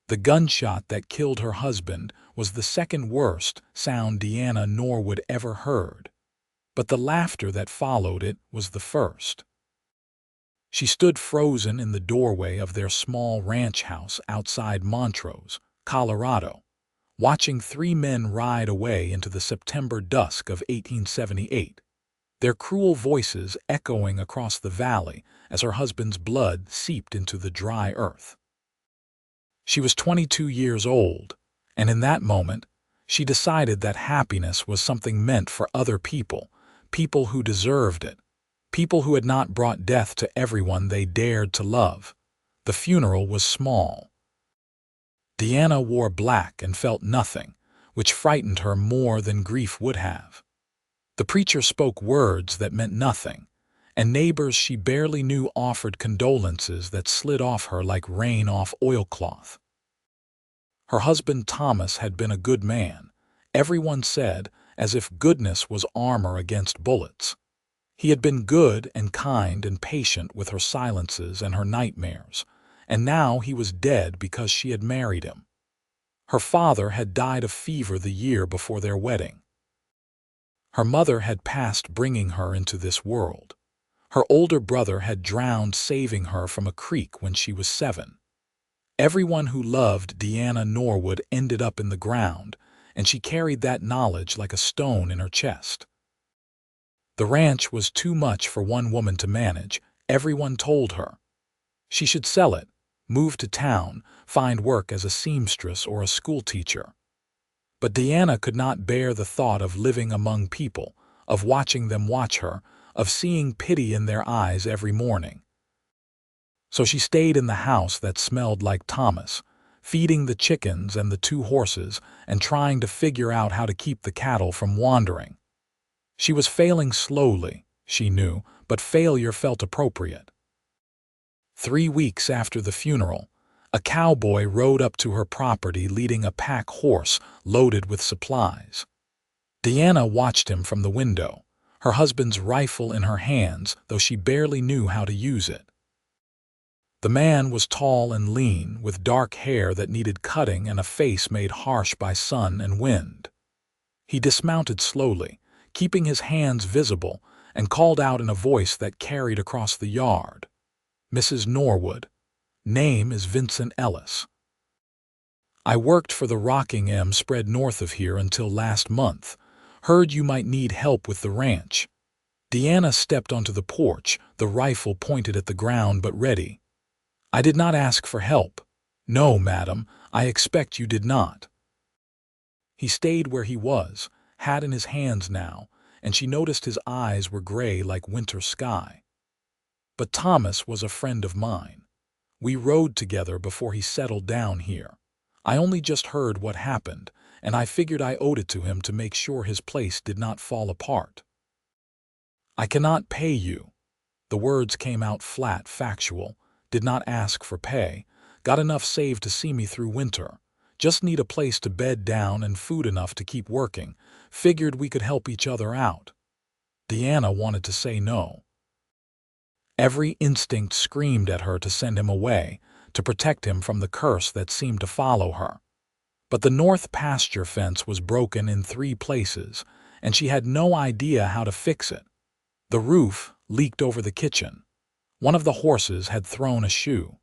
The gunshot that killed her husband was the second worst sound Diana Norwood ever heard, but the laughter that followed it was the first. She stood frozen in the doorway of their small ranch house outside Montrose, Colorado, watching three men ride away into the September dusk of 1878, their cruel voices echoing across the valley as her husband's blood seeped into the dry earth. She was 22 years old, and in that moment, she decided that happiness was something meant for other people, people who deserved it, people who had not brought death to everyone they dared to love. The funeral was small. Diana wore black and felt nothing, which frightened her more than grief would have. The preacher spoke words that meant nothing, and neighbors she barely knew offered condolences that slid off her like rain off oilcloth. Her husband Thomas had been a good man, everyone said, as if goodness was armor against bullets. He had been good and kind and patient with her silences and her nightmares, and now he was dead because she had married him. Her father had died of fever the year before their wedding. Her mother had passed bringing her into this world. Her older brother had drowned saving her from a creek when she was 7. Everyone who loved Diana Norwood ended up in the ground, and she carried that knowledge like a stone in her chest. The ranch was too much for one woman to manage, everyone told her. She should sell it, move to town, find work as a seamstress or a schoolteacher. But Diana could not bear the thought of living among people, of watching them watch her, of seeing pity in their eyes every morning. So she stayed in the house that smelled like Thomas, feeding the chickens and the 2 horses and trying to figure out how to keep the cattle from wandering. She was failing slowly, she knew, but failure felt appropriate. 3 weeks after the funeral, a cowboy rode up to her property leading a pack horse loaded with supplies. Diana watched him from the window, her husband's rifle in her hands, though she barely knew how to use it. The man was tall and lean, with dark hair that needed cutting and a face made harsh by sun and wind. He dismounted slowly, keeping his hands visible, and called out in a voice that carried across the yard, "Mrs. Norwood. Name is Vincent Ellis. I worked for the Rockingham spread north of here until last month. Heard you might need help with the ranch." Diana stepped onto the porch, the rifle pointed at the ground but ready. "I did not ask for help." "No, madam, I expect you did not." He stayed where he was, hat in his hands now, and she noticed his eyes were gray like winter sky. "But Thomas was a friend of mine. We rode together before he settled down here. I only just heard what happened, and I figured I owed it to him to make sure his place did not fall apart." "I cannot pay you." The words came out flat, factual. "Did not ask for pay. Got enough saved to see me through winter. Just need a place to bed down and food enough to keep working. Figured we could help each other out." Diana wanted to say no. Every instinct screamed at her to send him away, to protect him from the curse that seemed to follow her. But the north pasture fence was broken in 3 places, and she had no idea how to fix it. The roof leaked over the kitchen. One of the horses had thrown a shoe.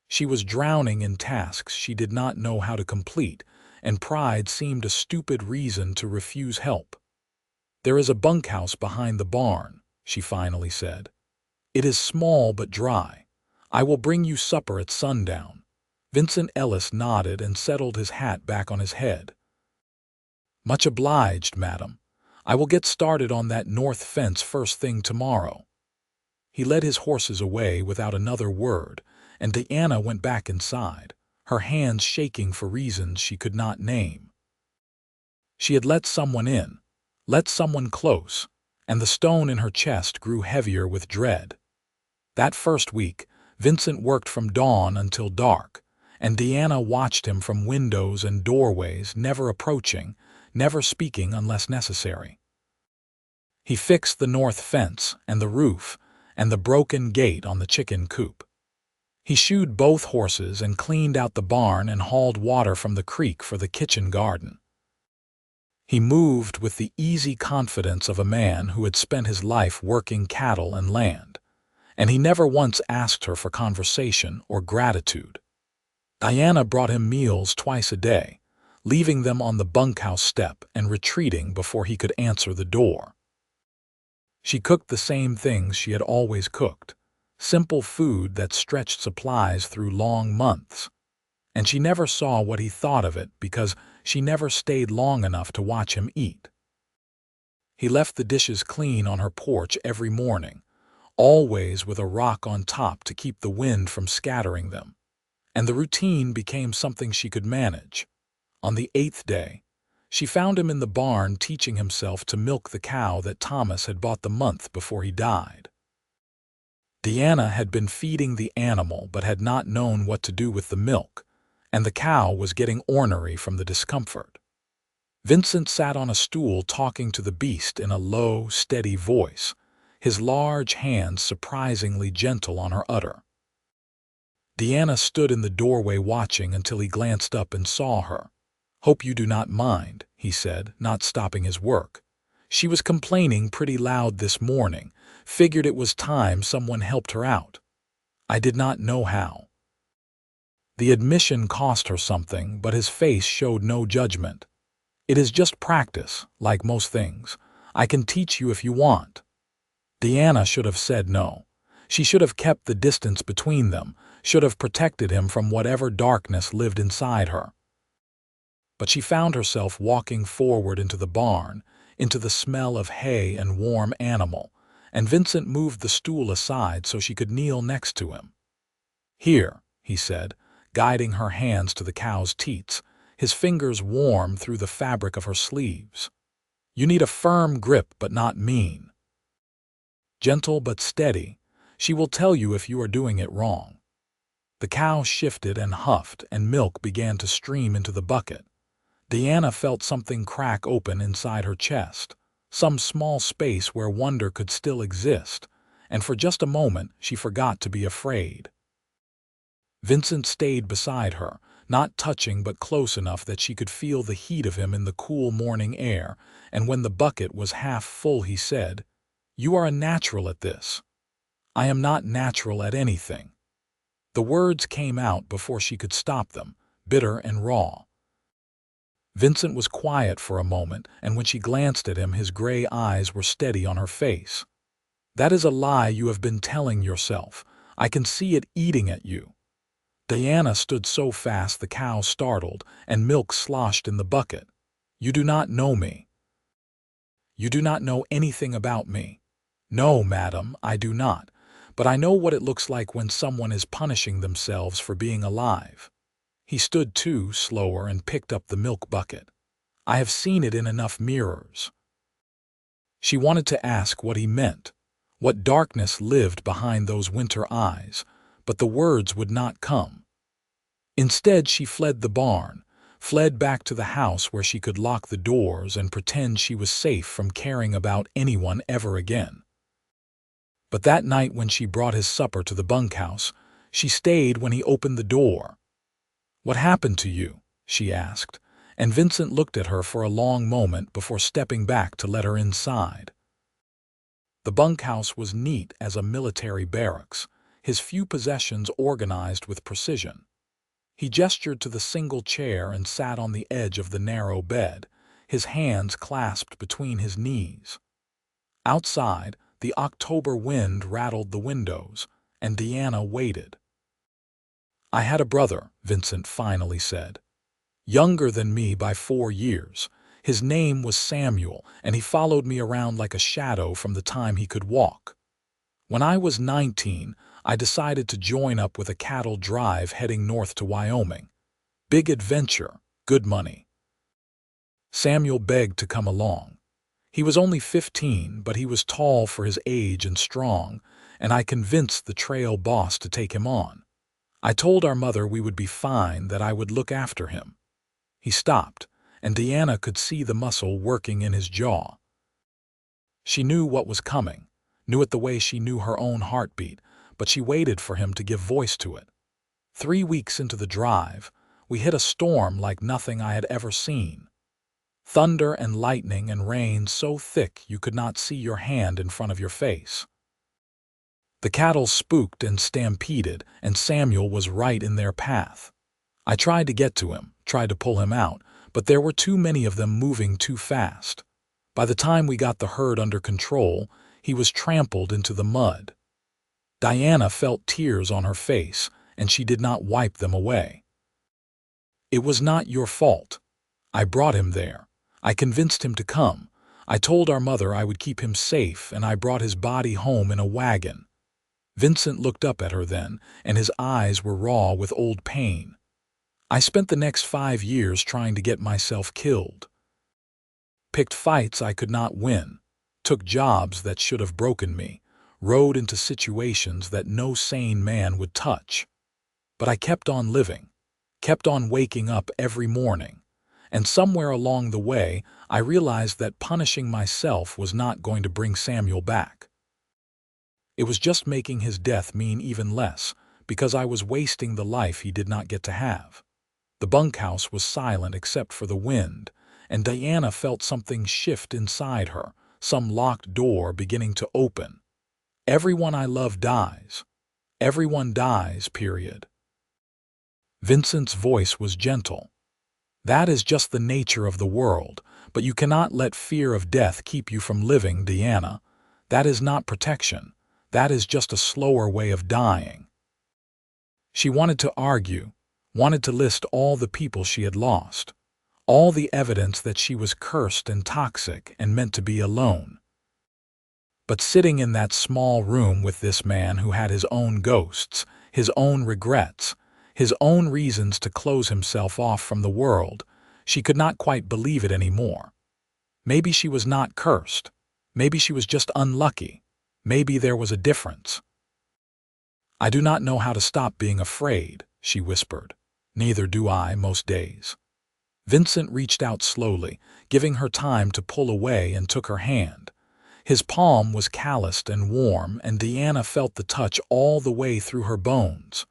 She was drowning in tasks she did not know how to complete, and pride seemed a stupid reason to refuse help. "There is a bunkhouse behind the barn," she finally said. "It is small but dry. I will bring you supper at sundown." Vincent Ellis nodded and settled his hat back on his head. "Much obliged, madam. I will get started on that north fence first thing tomorrow." He led his horses away without another word, and Diana went back inside, her hands shaking for reasons she could not name. She had let someone in, let someone close, and the stone in her chest grew heavier with dread. That first week, Vincent worked from dawn until dark, and Diana watched him from windows and doorways, never approaching, never speaking unless necessary. He fixed the north fence and the roof and the broken gate on the chicken coop. He shoed both horses and cleaned out the barn and hauled water from the creek for the kitchen garden. He moved with the easy confidence of a man who had spent his life working cattle and land, and he never once asked her for conversation or gratitude. Diana brought him meals twice a day, leaving them on the bunkhouse step and retreating before he could answer the door. She cooked the same things she had always cooked, simple food that stretched supplies through long months, and she never saw what he thought of it because she never stayed long enough to watch him eat. He left the dishes clean on her porch every morning, always with a rock on top to keep the wind from scattering them, and the routine became something she could manage. On the 8th day, she found him in the barn teaching himself to milk the cow that Thomas had bought the month before he died. Diana had been feeding the animal but had not known what to do with the milk, and the cow was getting ornery from the discomfort. Vincent sat on a stool talking to the beast in a low, steady voice, his large hands surprisingly gentle on her udder. Diana stood in the doorway watching until he glanced up and saw her. "Hope you do not mind," he said, not stopping his work. She was complaining pretty loud this morning, figured it was time someone helped her out. I did not know how. The admission cost her something, but his face showed no judgment. "It is just practice, like most things. I can teach you if you want." Diana should have said no. She should have kept the distance between them, should have protected him from whatever darkness lived inside her. But she found herself walking forward into the barn, into the smell of hay and warm animal, and Vincent moved the stool aside so she could kneel next to him. "Here," he said, guiding her hands to the cow's teats, his fingers warm through the fabric of her sleeves. "You need a firm grip but not mean. Gentle but steady. She will tell you if you are doing it wrong." The cow shifted and huffed, and milk began to stream into the bucket. Diana felt something crack open inside her chest, some small space where wonder could still exist, and for just a moment she forgot to be afraid. Vincent stayed beside her, not touching but close enough that she could feel the heat of him in the cool morning air, and when the bucket was half full he said, "You are a natural at this." "I am not natural at anything." The words came out before she could stop them, bitter and raw. Vincent was quiet for a moment, and when she glanced at him his gray eyes were steady on her face. "That is a lie you have been telling yourself. I can see it eating at you." Diana stood so fast the cow startled, and milk sloshed in the bucket. "You do not know me." "You do not know anything about me." "No, madam, I do not, but I know what it looks like when someone is punishing themselves for being alive." He stood too, slower, and picked up the milk bucket. "I have seen it in enough mirrors." She wanted to ask what he meant, what darkness lived behind those winter eyes, but the words would not come. Instead, she fled the barn, fled back to the house where she could lock the doors and pretend she was safe from caring about anyone ever again. But that night when she brought his supper to the bunkhouse, she stayed when he opened the door. "What happened to you?" she asked, and Vincent looked at her for a long moment before stepping back to let her inside. The bunkhouse was neat as a military barracks, his few possessions organized with precision. He gestured to the single chair and sat on the edge of the narrow bed, his hands clasped between his knees. Outside, the October wind rattled the windows, and Diana waited. "I had a brother," Vincent finally said. "Younger than me by 4 years. His name was Samuel, and he followed me around like a shadow from the time he could walk. When I was 19, I decided to join up with a cattle drive heading north to Wyoming. Big adventure, good money. Samuel begged to come along. He was only 15, but he was tall for his age and strong, and I convinced the trail boss to take him on. I told our mother we would be fine, that I would look after him." He stopped, and Diana could see the muscle working in his jaw. She knew what was coming, knew it the way she knew her own heartbeat, but she waited for him to give voice to it. 3 weeks into the drive, we hit a storm like nothing I had ever seen. Thunder and lightning and rain so thick you could not see your hand in front of your face. The cattle spooked and stampeded, and Samuel was right in their path. I tried to get to him, tried to pull him out, but there were too many of them moving too fast. By the time we got the herd under control, he was trampled into the mud. Diana felt tears on her face, and she did not wipe them away. "It was not your fault. I brought him there. I convinced him to come. I told our mother I would keep him safe, and I brought his body home in a wagon." Vincent looked up at her then, and his eyes were raw with old pain. "I spent the next 5 years trying to get myself killed. Picked fights I could not win, took jobs that should have broken me, rode into situations that no sane man would touch. But I kept on living, kept on waking up every morning, and somewhere along the way I realized that punishing myself was not going to bring Samuel back. It was just making his death mean even less, because I was wasting the life he did not get to have." The bunkhouse was silent except for the wind, and Diana felt something shift inside her, some locked door beginning to open. "Everyone I love dies. Everyone dies, period." Vincent's voice was gentle. "That is just the nature of the world, but you cannot let fear of death keep you from living, Diana. That is not protection. That is just a slower way of dying." She wanted to argue, wanted to list all the people she had lost, all the evidence that she was cursed and toxic and meant to be alone. But sitting in that small room with this man who had his own ghosts, his own regrets, his own reasons to close himself off from the world, she could not quite believe it anymore. Maybe she was not cursed. Maybe she was just unlucky. Maybe there was a difference. "I do not know how to stop being afraid," she whispered. "Neither do I most days." Vincent reached out slowly, giving her time to pull away, and took her hand. His palm was calloused and warm, and Diana felt the touch all the way through her bones.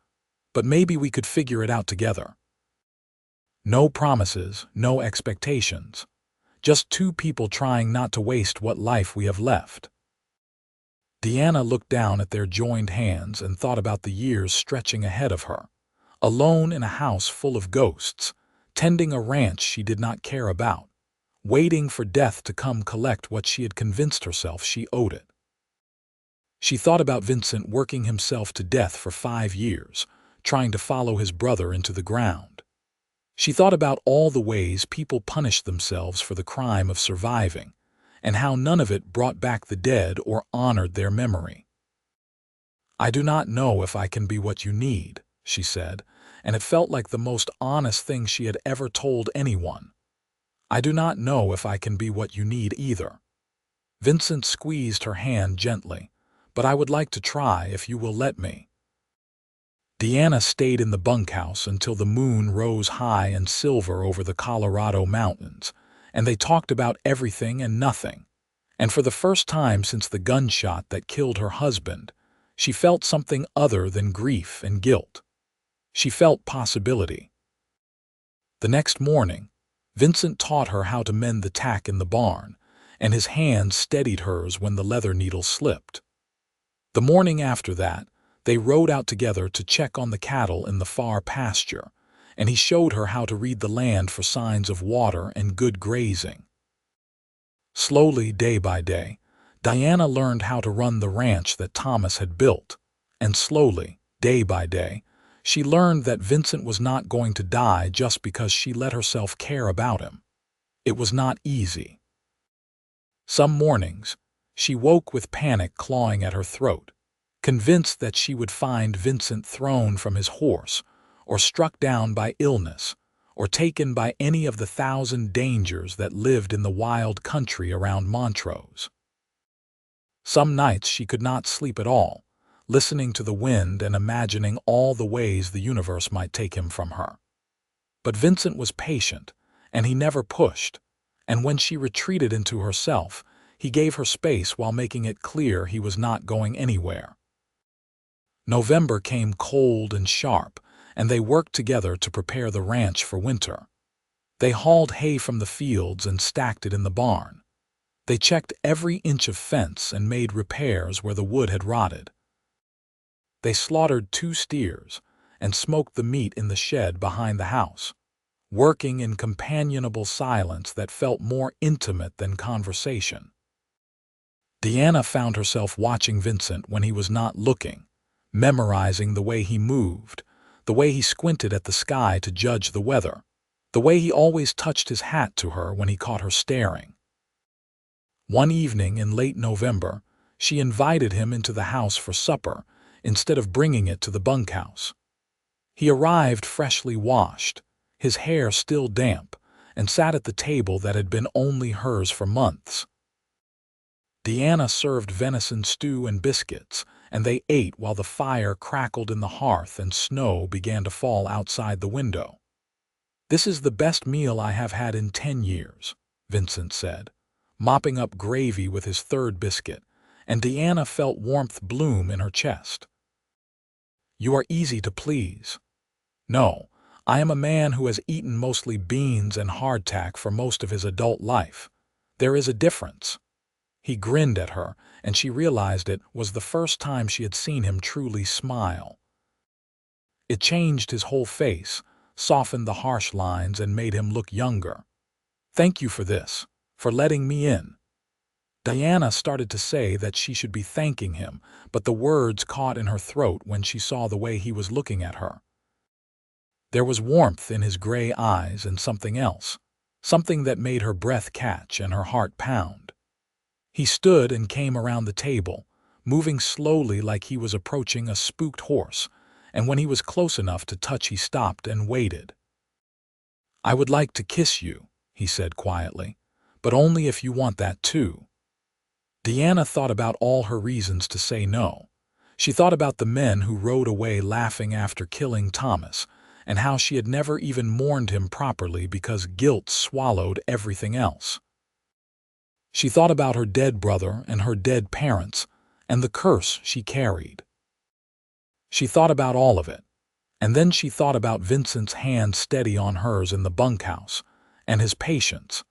"But maybe we could figure it out together. No promises, no expectations. Just two people trying not to waste what life we have left." Diana looked down at their joined hands and thought about the years stretching ahead of her. Alone in a house full of ghosts, tending a ranch she did not care about, waiting for death to come collect what she had convinced herself she owed it. She thought about Vincent working himself to death for 5 years, trying to follow his brother into the ground. She thought about all the ways people punished themselves for the crime of surviving, and how none of it brought back the dead or honored their memory. "I do not know if I can be what you need," she said, and it felt like the most honest thing she had ever told anyone. "I do not know if I can be what you need either." Vincent squeezed her hand gently. "But I would like to try if you will let me." Diana stayed in the bunkhouse until the moon rose high and silver over the Colorado mountains, and they talked about everything and nothing. And for the first time since the gunshot that killed her husband, she felt something other than grief and guilt. She felt possibility. The next morning, Vincent taught her how to mend the tack in the barn, and his hand steadied hers when the leather needle slipped. The morning after that, they rode out together to check on the cattle in the far pasture, and he showed her how to read the land for signs of water and good grazing. Slowly, day by day, Diana learned how to run the ranch that Thomas had built, and slowly, day by day, she learned that Vincent was not going to die just because she let herself care about him. It was not easy. Some mornings, she woke with panic clawing at her throat, convinced that she would find Vincent thrown from his horse, or struck down by illness, or taken by any of the 1,000 dangers that lived in the wild country around Montrose. Some nights she could not sleep at all, listening to the wind and imagining all the ways the universe might take him from her. But Vincent was patient, and he never pushed, and when she retreated into herself, he gave her space while making it clear he was not going anywhere. November came cold and sharp, and they worked together to prepare the ranch for winter. They hauled hay from the fields and stacked it in the barn. They checked every inch of fence and made repairs where the wood had rotted. They slaughtered 2 steers and smoked the meat in the shed behind the house, working in companionable silence that felt more intimate than conversation. Diana found herself watching Vincent when he was not looking, memorizing the way he moved, the way he squinted at the sky to judge the weather, the way he always touched his hat to her when he caught her staring. One evening in late November, she invited him into the house for supper instead of bringing it to the bunkhouse. He arrived freshly washed, his hair still damp, and sat at the table that had been only hers for months. Diana served venison stew and biscuits, and they ate while the fire crackled in the hearth and snow began to fall outside the window. "This is the best meal I have had in 10 years, Vincent said, mopping up gravy with his 3rd biscuit, and Diana felt warmth bloom in her chest. "You are easy to please." "No, I am a man who has eaten mostly beans and hardtack for most of his adult life. There is a difference." He grinned at her, and she realized it was the first time she had seen him truly smile. It changed his whole face, softened the harsh lines, and made him look younger. "Thank you for this, for letting me in." Diana started to say that she should be thanking him, but the words caught in her throat when she saw the way he was looking at her. There was warmth in his gray eyes and something else, something that made her breath catch and her heart pound. He stood and came around the table, moving slowly like he was approaching a spooked horse, and when he was close enough to touch he stopped and waited. "I would like to kiss you," he said quietly, "but only if you want that too." Diana thought about all her reasons to say no. She thought about the men who rode away laughing after killing Thomas, and how she had never even mourned him properly because guilt swallowed everything else. She thought about her dead brother and her dead parents, and the curse she carried. She thought about all of it, and then she thought about Vincent's hand steady on hers in the bunkhouse, and his patience,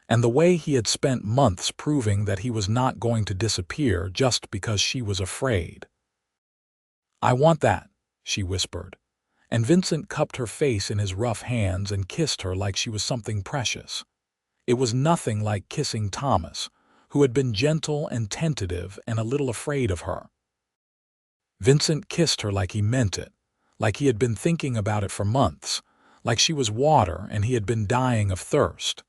and the way he had spent months proving that he was not going to disappear just because she was afraid. "I want that," she whispered, and Vincent cupped her face in his rough hands and kissed her like she was something precious. It was nothing like kissing Thomas, who had been gentle and tentative and a little afraid of her. Vincent kissed her like he meant it, like he had been thinking about it for months, like she was water and he had been dying of thirst.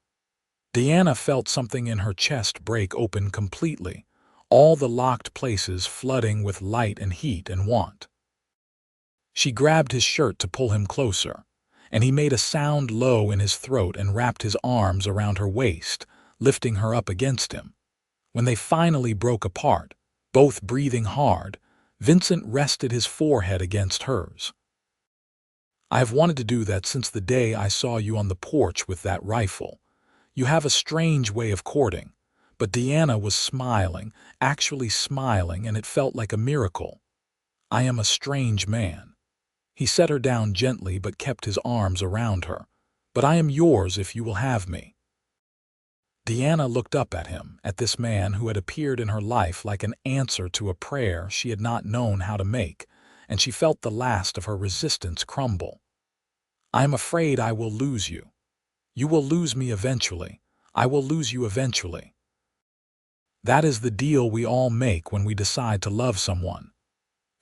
Diana felt something in her chest break open completely, all the locked places flooding with light and heat and want. She grabbed his shirt to pull him closer, and he made a sound low in his throat and wrapped his arms around her waist, lifting her up against him. When they finally broke apart, both breathing hard, Vincent rested his forehead against hers. "I have wanted to do that since the day I saw you on the porch with that rifle. You have a strange way of courting." But Diana was smiling, actually smiling, and it felt like a miracle. "I am a strange man." He set her down gently but kept his arms around her. "But I am yours if you will have me." Diana looked up at him, at this man who had appeared in her life like an answer to a prayer she had not known how to make, and she felt the last of her resistance crumble. "I am afraid I will lose you. You will lose me eventually. I will lose you eventually. That is the deal we all make when we decide to love someone."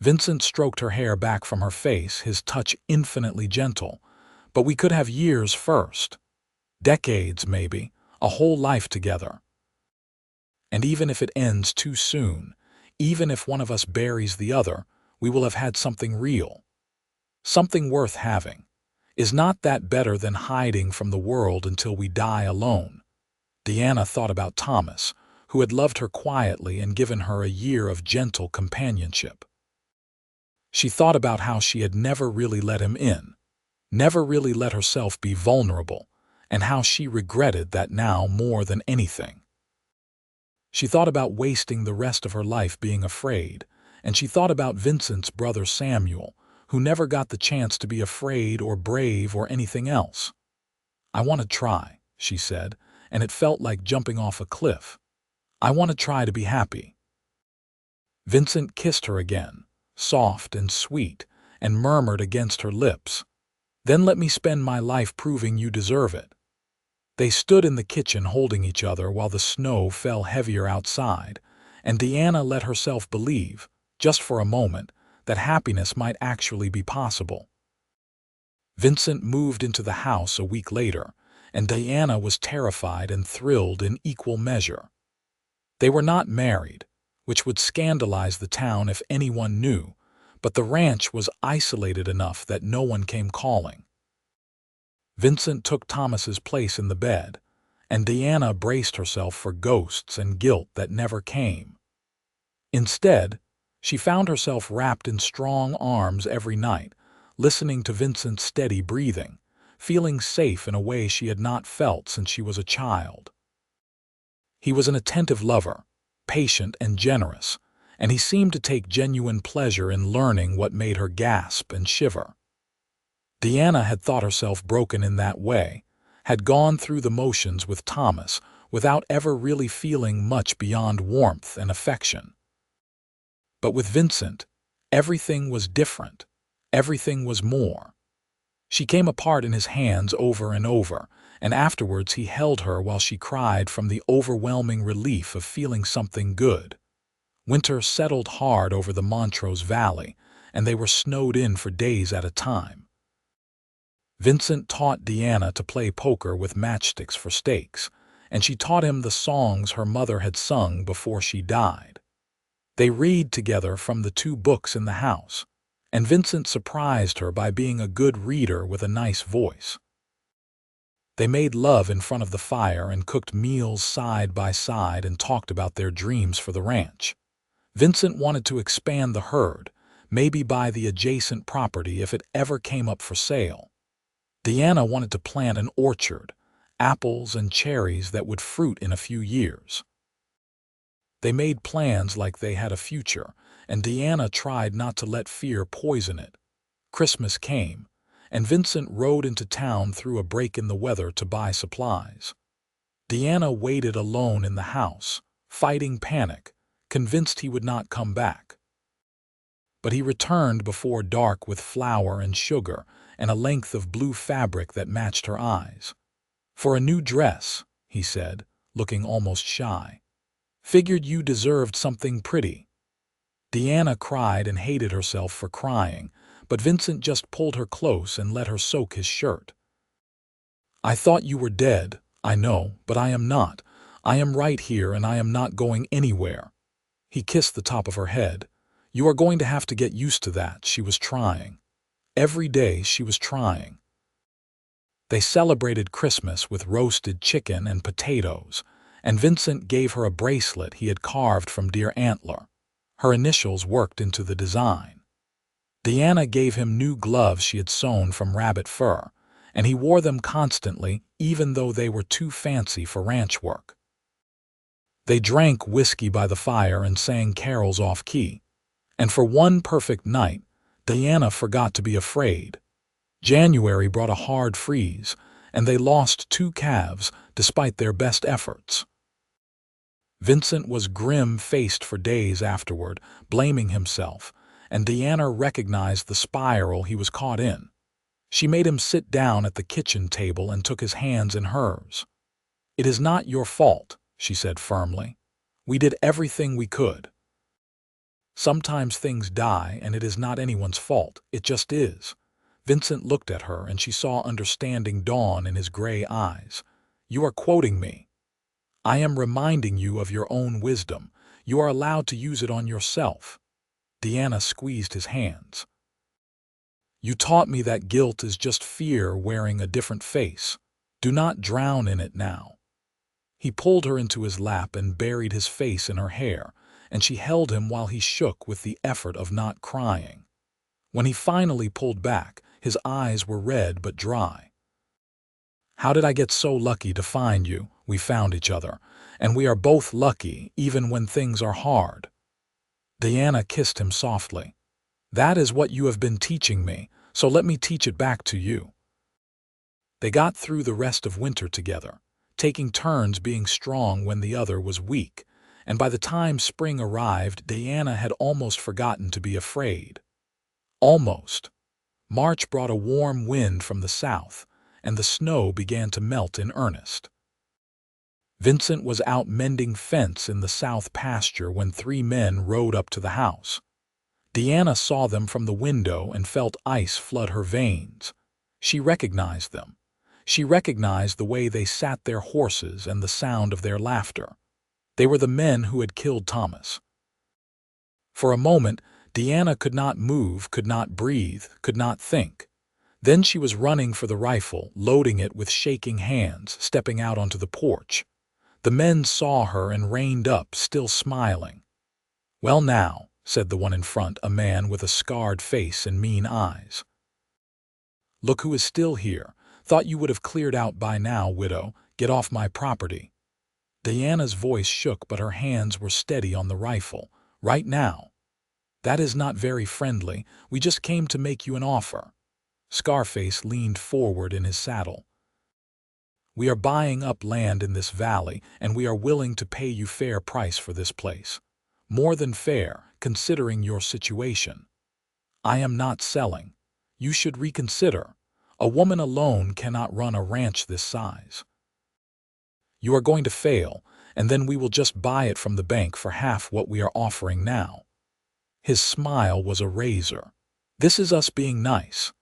Vincent stroked her hair back from her face, his touch infinitely gentle. "But we could have years first. Decades, maybe. A whole life together. And even if it ends too soon, even if one of us buries the other, we will have had something real. Something worth having. Is not that better than hiding from the world until we die alone?" Diana thought about Thomas, who had loved her quietly and given her a year of gentle companionship. She thought about how she had never really let him in, never really let herself be vulnerable, and how she regretted that now more than anything. She thought about wasting the rest of her life being afraid, and she thought about Vincent's brother Samuel, who never got the chance to be afraid or brave or anything else. "I want to try," she said, and it felt like jumping off a cliff. "I want to try to be happy." Vincent kissed her again, soft and sweet, and murmured against her lips, "Then let me spend my life proving you deserve it." They stood in the kitchen holding each other while the snow fell heavier outside, and Diana let herself believe, just for a moment, that happiness might actually be possible. Vincent moved into the house a week later, and Diana was terrified and thrilled in equal measure. They were not married, which would scandalize the town if anyone knew, but the ranch was isolated enough that no one came calling. Vincent took Thomas's place in the bed, and Diana braced herself for ghosts and guilt that never came. Instead, she found herself wrapped in strong arms every night, listening to Vincent's steady breathing, feeling safe in a way she had not felt since she was a child. He was an attentive lover, patient and generous, and he seemed to take genuine pleasure in learning what made her gasp and shiver. Diana had thought herself broken in that way, had gone through the motions with Thomas without ever really feeling much beyond warmth and affection. But with Vincent, everything was different. Everything was more. She came apart in his hands over and over, and afterwards he held her while she cried from the overwhelming relief of feeling something good. Winter settled hard over the Montrose Valley, and they were snowed in for days at a time. Vincent taught Diana to play poker with matchsticks for stakes, and she taught him the songs her mother had sung before she died. They read together from the 2 books in the house, and Vincent surprised her by being a good reader with a nice voice. They made love in front of the fire and cooked meals side by side and talked about their dreams for the ranch. Vincent wanted to expand the herd, maybe buy the adjacent property if it ever came up for sale. Diana wanted to plant an orchard, apples and cherries that would fruit in a few years. They made plans like they had a future, and Diana tried not to let fear poison it. Christmas came, and Vincent rode into town through a break in the weather to buy supplies. Diana waited alone in the house, fighting panic, convinced he would not come back. But he returned before dark with flour and sugar and a length of blue fabric that matched her eyes. "For a new dress," he said, looking almost shy. "Figured you deserved something pretty." Diana cried and hated herself for crying, but Vincent just pulled her close and let her soak his shirt. "I thought you were dead, I know, but I am not. I am right here and I am not going anywhere." He kissed the top of her head. "You are going to have to get used to that," she was trying. Every day she was trying. They celebrated Christmas with roasted chicken and potatoes, and Vincent gave her a bracelet he had carved from deer antler. Her initials worked into the design. Diana gave him new gloves she had sewn from rabbit fur, and he wore them constantly even though they were too fancy for ranch work. They drank whiskey by the fire and sang carols off-key, and for one perfect night, Diana forgot to be afraid. January brought a hard freeze, and they lost 2 calves despite their best efforts. Vincent was grim-faced for days afterward, blaming himself, and Diana recognized the spiral he was caught in. She made him sit down at the kitchen table and took his hands in hers. "It is not your fault," she said firmly. "We did everything we could. Sometimes things die and it is not anyone's fault, it just is." Vincent looked at her and she saw understanding dawn in his gray eyes. "You are quoting me. I am reminding you of your own wisdom. You are allowed to use it on yourself." Diana squeezed his hands. "You taught me that guilt is just fear wearing a different face. Do not drown in it now." He pulled her into his lap and buried his face in her hair, and she held him while he shook with the effort of not crying. When he finally pulled back, his eyes were red but dry. "How did I get so lucky to find you? We found each other, and we are both lucky even when things are hard." Diana kissed him softly. That is what you have been teaching me, so let me teach it back to you." They got through the rest of winter together, taking turns being strong when the other was weak, and by the time spring arrived, Diana had almost forgotten to be afraid. Almost. March brought a warm wind from the south, and the snow began to melt in earnest. Vincent was out mending fence in the south pasture when 3 men rode up to the house. Diana saw them from the window and felt ice flood her veins. She recognized them. She recognized the way they sat their horses and the sound of their laughter. They were the men who had killed Thomas. For a moment, Diana could not move, could not breathe, could not think. Then she was running for the rifle, loading it with shaking hands, stepping out onto the porch. The men saw her and reined up, still smiling. "Well now," said the one in front, a man with a scarred face and mean eyes. "Look who is still here. Thought you would have cleared out by now, widow. Get off my property." Diana's voice shook, but her hands were steady on the rifle. "Right now." "That is not very friendly. We just came to make you an offer." Scarface leaned forward in his saddle. "We are buying up land in this valley, and we are willing to pay you fair price for this place. More than fair, considering your situation. I am not selling. You should reconsider. A woman alone cannot run a ranch this size. You are going to fail, and then we will just buy it from the bank for half what we are offering now." His smile was a razor. "This is us being nice."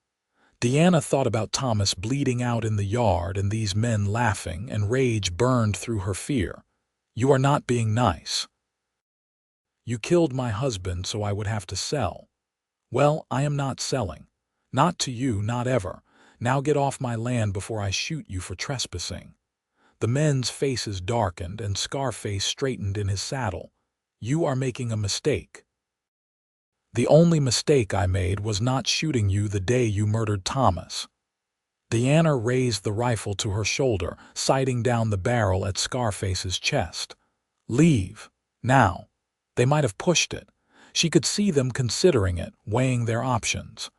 Diana thought about Thomas bleeding out in the yard and these men laughing, and rage burned through her fear. "You are not being nice. You killed my husband so I would have to sell. Well, I am not selling. Not to you, not ever. Now get off my land before I shoot you for trespassing." The men's faces darkened, and Scarface straightened in his saddle. "You are making a mistake. The only mistake I made was not shooting you the day you murdered Thomas." Diana raised the rifle to her shoulder, sighting down the barrel at Scarface's chest. "Leave. Now." They might have pushed it. She could see them considering it, weighing their options.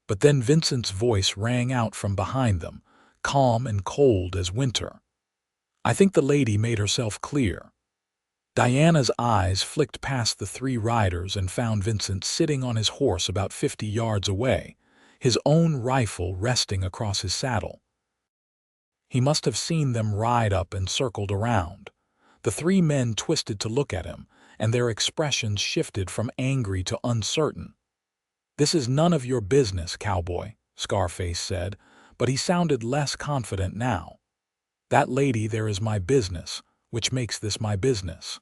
But then Vincent's voice rang out from behind them, calm and cold as winter. "I think the lady made herself clear." Diana's eyes flicked past the 3 riders and found Vincent sitting on his horse about 50 yards away, his own rifle resting across his saddle. He must have seen them ride up and circled around. The 3 men twisted to look at him, and their expressions shifted from angry to uncertain. "This is none of your business, Cowboy," Scarface said, but he sounded less confident now. "That lady there is my business, which makes this my business."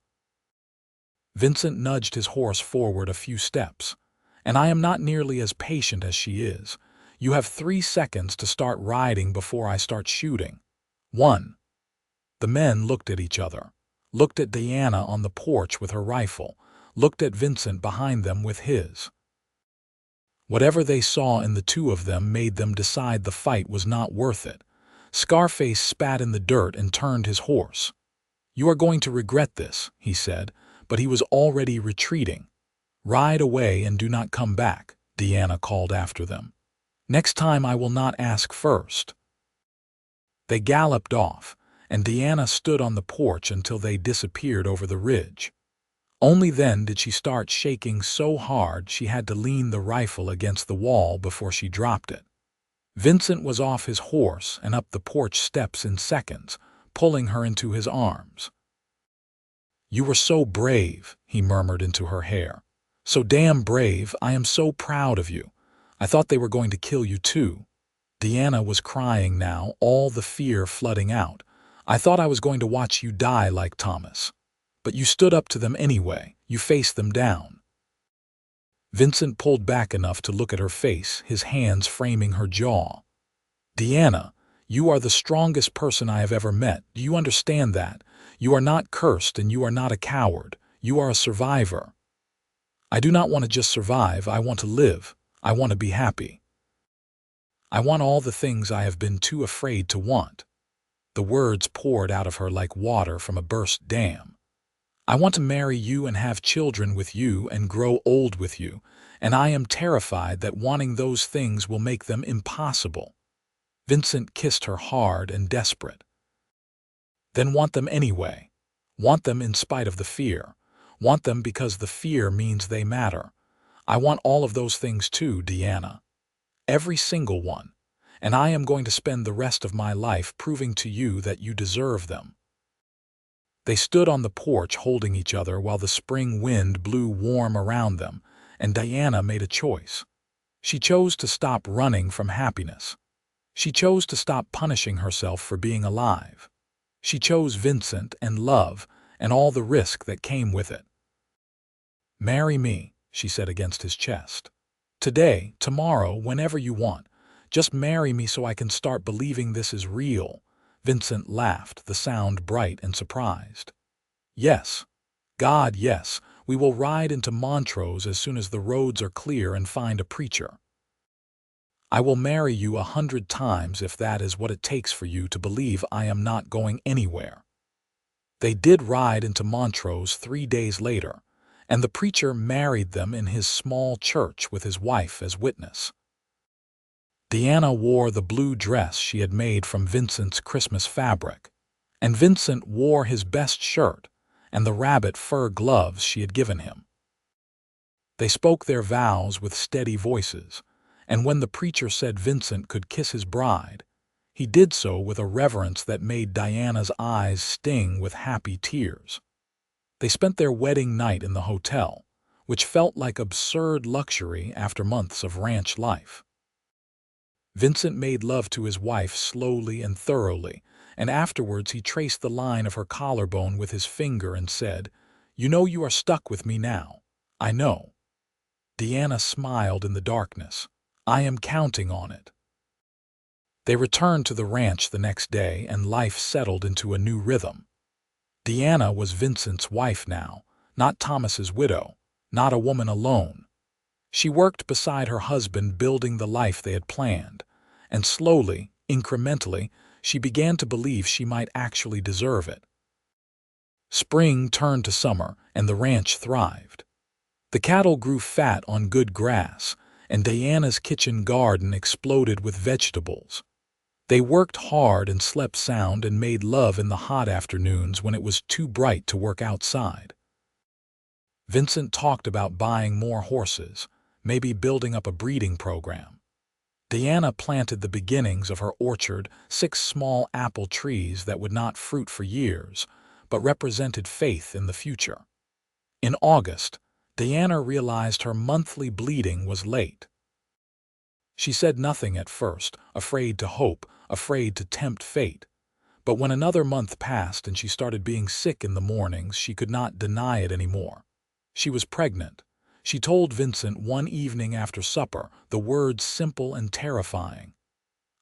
Vincent nudged his horse forward a few steps. "And I am not nearly as patient as she is. You have 3 seconds to start riding before I start shooting. 1. The men looked at each other, looked at Diana on the porch with her rifle, looked at Vincent behind them with his. Whatever they saw in the 2 of them made them decide the fight was not worth it. Scarface spat in the dirt and turned his horse. "You are going to regret this," he said, but he was already retreating. "Ride away and do not come back," Diana called after them. "Next time I will not ask first." They galloped off, and Diana stood on the porch until they disappeared over the ridge. Only then did she start shaking so hard she had to lean the rifle against the wall before she dropped it. Vincent was off his horse and up the porch steps in seconds, pulling her into his arms. "You were so brave," he murmured into her hair. "So damn brave. I am so proud of you. I thought they were going to kill you too." Diana was crying now, all the fear flooding out. "I thought I was going to watch you die like Thomas. But you stood up to them anyway. You faced them down." Vincent pulled back enough to look at her face, his hands framing her jaw. "Diana, you are the strongest person I have ever met. Do you understand that? You are not cursed and you are not a coward. You are a survivor. I do not want to just survive. I want to live. I want to be happy. I want all the things I have been too afraid to want." The words poured out of her like water from a burst dam. "I want to marry you and have children with you and grow old with you, and I am terrified that wanting those things will make them impossible." Vincent kissed her hard and desperate. "Then want them anyway. Want them in spite of the fear. Want them because the fear means they matter. I want all of those things too, Diana. Every single one. And I am going to spend the rest of my life proving to you that you deserve them." They stood on the porch holding each other while the spring wind blew warm around them, and Diana made a choice. She chose to stop running from happiness. She chose to stop punishing herself for being alive. She chose Vincent and love and all the risk that came with it. "Marry me," she said against his chest. "Today, tomorrow, whenever you want. Just marry me so I can start believing this is real." Vincent laughed, the sound bright and surprised. "Yes. God, yes. We will ride into Montrose as soon as the roads are clear and find a preacher. I will marry you 100 times if that is what it takes for you to believe I am not going anywhere." They did ride into Montrose 3 days later, and the preacher married them in his small church with his wife as witness. Diana wore the blue dress she had made from Vincent's Christmas fabric, and Vincent wore his best shirt and the rabbit fur gloves she had given him. They spoke their vows with steady voices, and when the preacher said Vincent could kiss his bride, he did so with a reverence that made Diana's eyes sting with happy tears. They spent their wedding night in the hotel, which felt like absurd luxury after months of ranch life. Vincent made love to his wife slowly and thoroughly, and afterwards he traced the line of her collarbone with his finger and said, "You know you are stuck with me now. I know." Diana smiled in the darkness. "I am counting on it." They returned to the ranch the next day, and life settled into a new rhythm. Diana was Vincent's wife now, not Thomas's widow, not a woman alone. She worked beside her husband building the life they had planned, and slowly, incrementally, she began to believe she might actually deserve it. Spring turned to summer, and the ranch thrived. The cattle grew fat on good grass, and Diana's kitchen garden exploded with vegetables. They worked hard and slept sound and made love in the hot afternoons when it was too bright to work outside. Vincent talked about buying more horses, maybe building up a breeding program. Diana planted the beginnings of her orchard, 6 small apple trees that would not fruit for years, but represented faith in the future. In August, Diana realized her monthly bleeding was late. She said nothing at first, afraid to hope, afraid to tempt fate. But when another month passed and she started being sick in the mornings, she could not deny it anymore. She was pregnant. She told Vincent one evening after supper, the words simple and terrifying.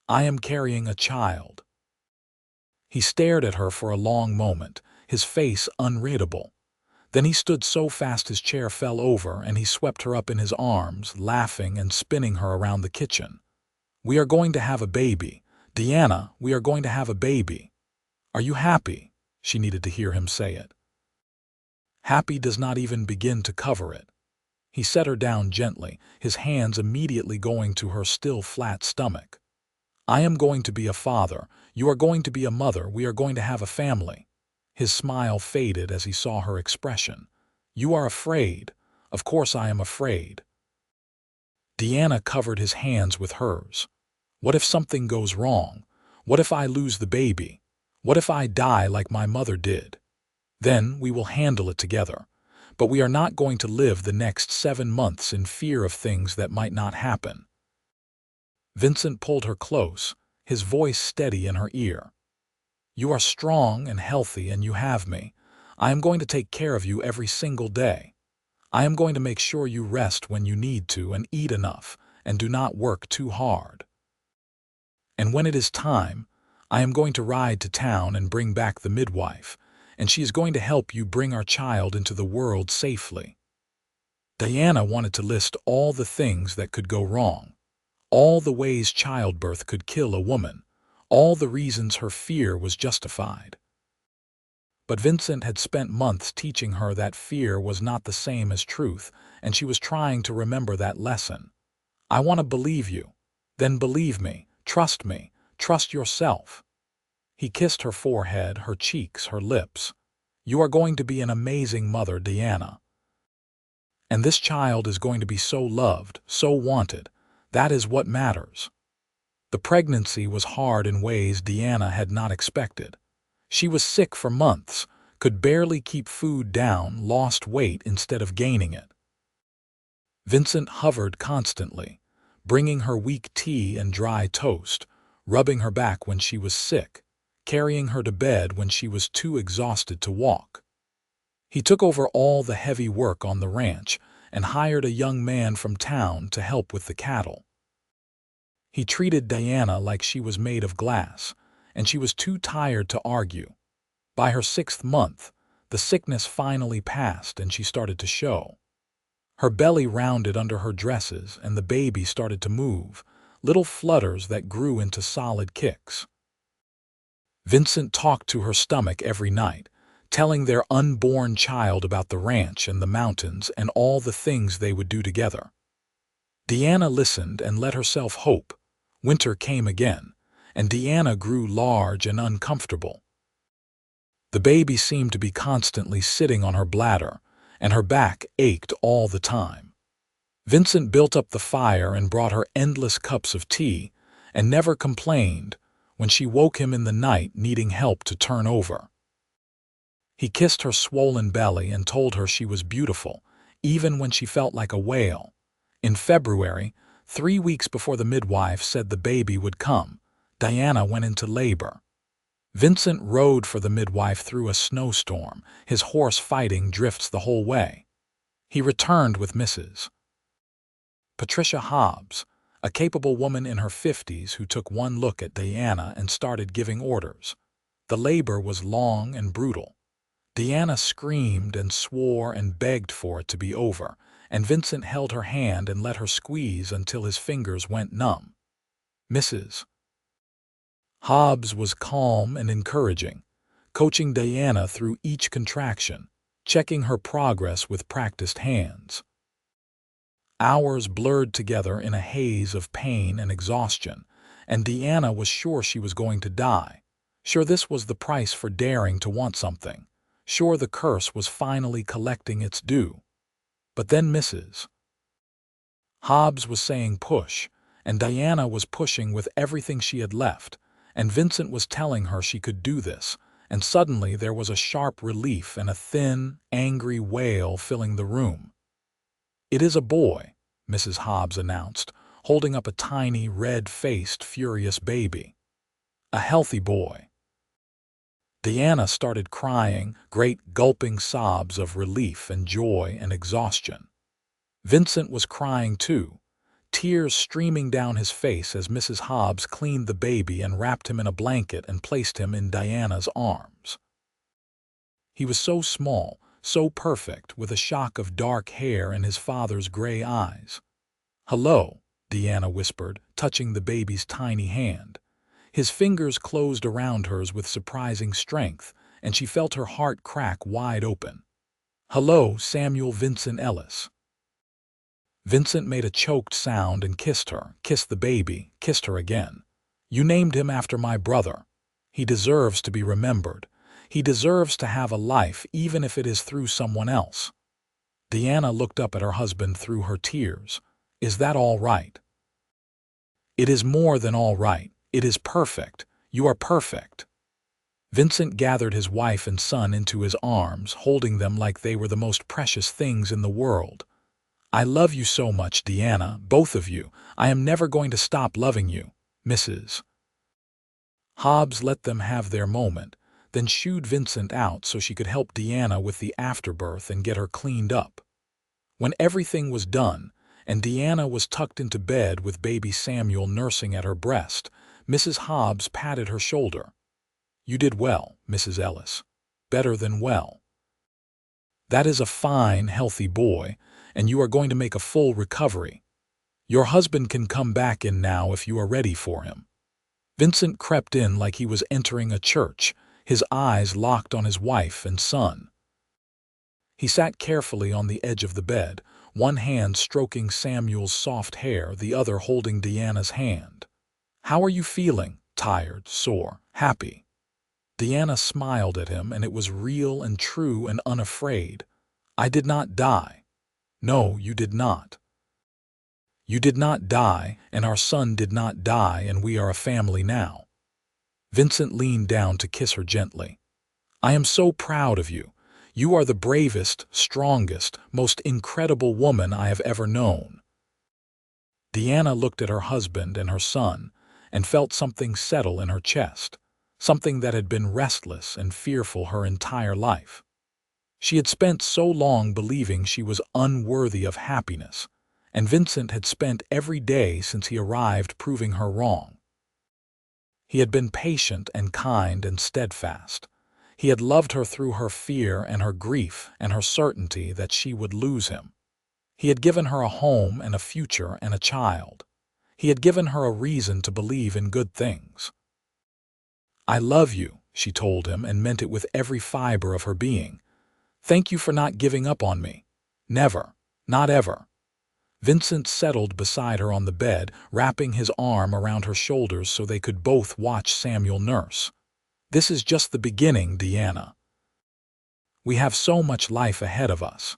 "I am carrying a child." He stared at her for a long moment, his face unreadable. Then he stood so fast his chair fell over, and he swept her up in his arms, laughing and spinning her around the kitchen. "We are going to have a baby. Diana, we are going to have a baby. Are you happy?" She needed to hear him say it. Happy does not even begin to cover it. He set her down gently, his hands immediately going to her still flat stomach. "I am going to be a father. You are going to be a mother. We are going to have a family." His smile faded as he saw her expression. "You are afraid. Of course I am afraid." Diana covered his hands with hers. "What if something goes wrong? What if I lose the baby? What if I die like my mother did? Then we will handle it together. But we are not going to live the next 7 months in fear of things that might not happen." Vincent pulled her close, his voice steady in her ear. "You are strong and healthy, and you have me. I am going to take care of you every single day. I am going to make sure you rest when you need to and eat enough, and do not work too hard. And when it is time, I am going to ride to town and bring back the midwife, and she is going to help you bring our child into the world safely." Diana wanted to list all the things that could go wrong, all the ways childbirth could kill a woman, all the reasons her fear was justified. But Vincent had spent months teaching her that fear was not the same as truth, and she was trying to remember that lesson. I want to believe you. Then believe me. Trust me. Trust yourself. He kissed her forehead, her cheeks, her lips. You are going to be an amazing mother, Diana. And this child is going to be so loved, so wanted. That is what matters. The pregnancy was hard in ways Diana had not expected. She was sick for months, could barely keep food down, lost weight instead of gaining it. Vincent hovered constantly, bringing her weak tea and dry toast, rubbing her back when she was sick, carrying her to bed when she was too exhausted to walk. He took over all the heavy work on the ranch and hired a young man from town to help with the cattle. He treated Diana like she was made of glass, and she was too tired to argue. By her 6th month, the sickness finally passed and she started to show. Her belly rounded under her dresses and the baby started to move, little flutters that grew into solid kicks. Vincent talked to her stomach every night, telling their unborn child about the ranch and the mountains and all the things they would do together. Diana listened and let herself hope. Winter came again, and Diana grew large and uncomfortable. The baby seemed to be constantly sitting on her bladder, and her back ached all the time. Vincent built up the fire and brought her endless cups of tea, and never complained when she woke him in the night needing help to turn over. He kissed her swollen belly and told her she was beautiful, even when she felt like a whale. In February, 3 weeks before the midwife said the baby would come, Diana went into labor. Vincent rode for the midwife through a snowstorm, his horse fighting drifts the whole way. He returned with Mrs. Patricia Hobbs, a capable woman in her 50s who took one look at Diana and started giving orders. The labor was long and brutal. Diana screamed and swore and begged for it to be over, and Vincent held her hand and let her squeeze until his fingers went numb. Mrs. Hobbs was calm and encouraging, coaching Diana through each contraction, checking her progress with practiced hands. Hours blurred together in a haze of pain and exhaustion, and Diana was sure she was going to die. Sure this was the price for daring to want something. Sure the curse was finally collecting its due. But then Mrs. Hobbs was saying push, and Diana was pushing with everything she had left, and Vincent was telling her she could do this, and suddenly there was a sharp relief and a thin, angry wail filling the room. "It is a boy," Mrs. Hobbs announced, holding up a tiny, red-faced, furious baby. "A healthy boy." Diana started crying, great gulping sobs of relief and joy and exhaustion. Vincent was crying too, tears streaming down his face as Mrs. Hobbs cleaned the baby and wrapped him in a blanket and placed him in Diana's arms. He was so small, so perfect, with a shock of dark hair and his father's gray eyes. "Hello," Diana whispered, touching the baby's tiny hand. His fingers closed around hers with surprising strength, and she felt her heart crack wide open. "Hello, Samuel Vincent Ellis." Vincent made a choked sound and kissed her, kissed the baby, kissed her again. "You named him after my brother. He deserves to be remembered. He deserves to have a life, even if it is through someone else." Diana looked up at her husband through her tears. "Is that all right?" "It is more than all right. It is perfect. You are perfect." Vincent gathered his wife and son into his arms, holding them like they were the most precious things in the world. "I love you so much, Diana, both of you. I am never going to stop loving you." Mrs. Hobbs let them have their moment, then shooed Vincent out so she could help Diana with the afterbirth and get her cleaned up. When everything was done, and Diana was tucked into bed with baby Samuel nursing at her breast, Mrs. Hobbs patted her shoulder. "You did well, Mrs. Ellis. Better than well. That is a fine, healthy boy, and you are going to make a full recovery. Your husband can come back in now if you are ready for him." Vincent crept in like he was entering a church, his eyes locked on his wife and son. He sat carefully on the edge of the bed, one hand stroking Samuel's soft hair, the other holding Diana's hand. "How are you feeling? Tired, sore, happy?" Diana smiled at him, and it was real and true and unafraid. "I did not die." "No, you did not. You did not die, and our son did not die, and we are a family now." Vincent leaned down to kiss her gently. "I am so proud of you. You are the bravest, strongest, most incredible woman I have ever known." Diana looked at her husband and her son and felt something settle in her chest, something that had been restless and fearful her entire life. She had spent so long believing she was unworthy of happiness, and Vincent had spent every day since he arrived proving her wrong. He had been patient and kind and steadfast. He had loved her through her fear and her grief and her certainty that she would lose him. He had given her a home and a future and a child. He had given her a reason to believe in good things. "I love you," she told him, and meant it with every fiber of her being. "Thank you for not giving up on me. Never, not ever." Vincent settled beside her on the bed, wrapping his arm around her shoulders so they could both watch Samuel nurse. "This is just the beginning, Diana. We have so much life ahead of us."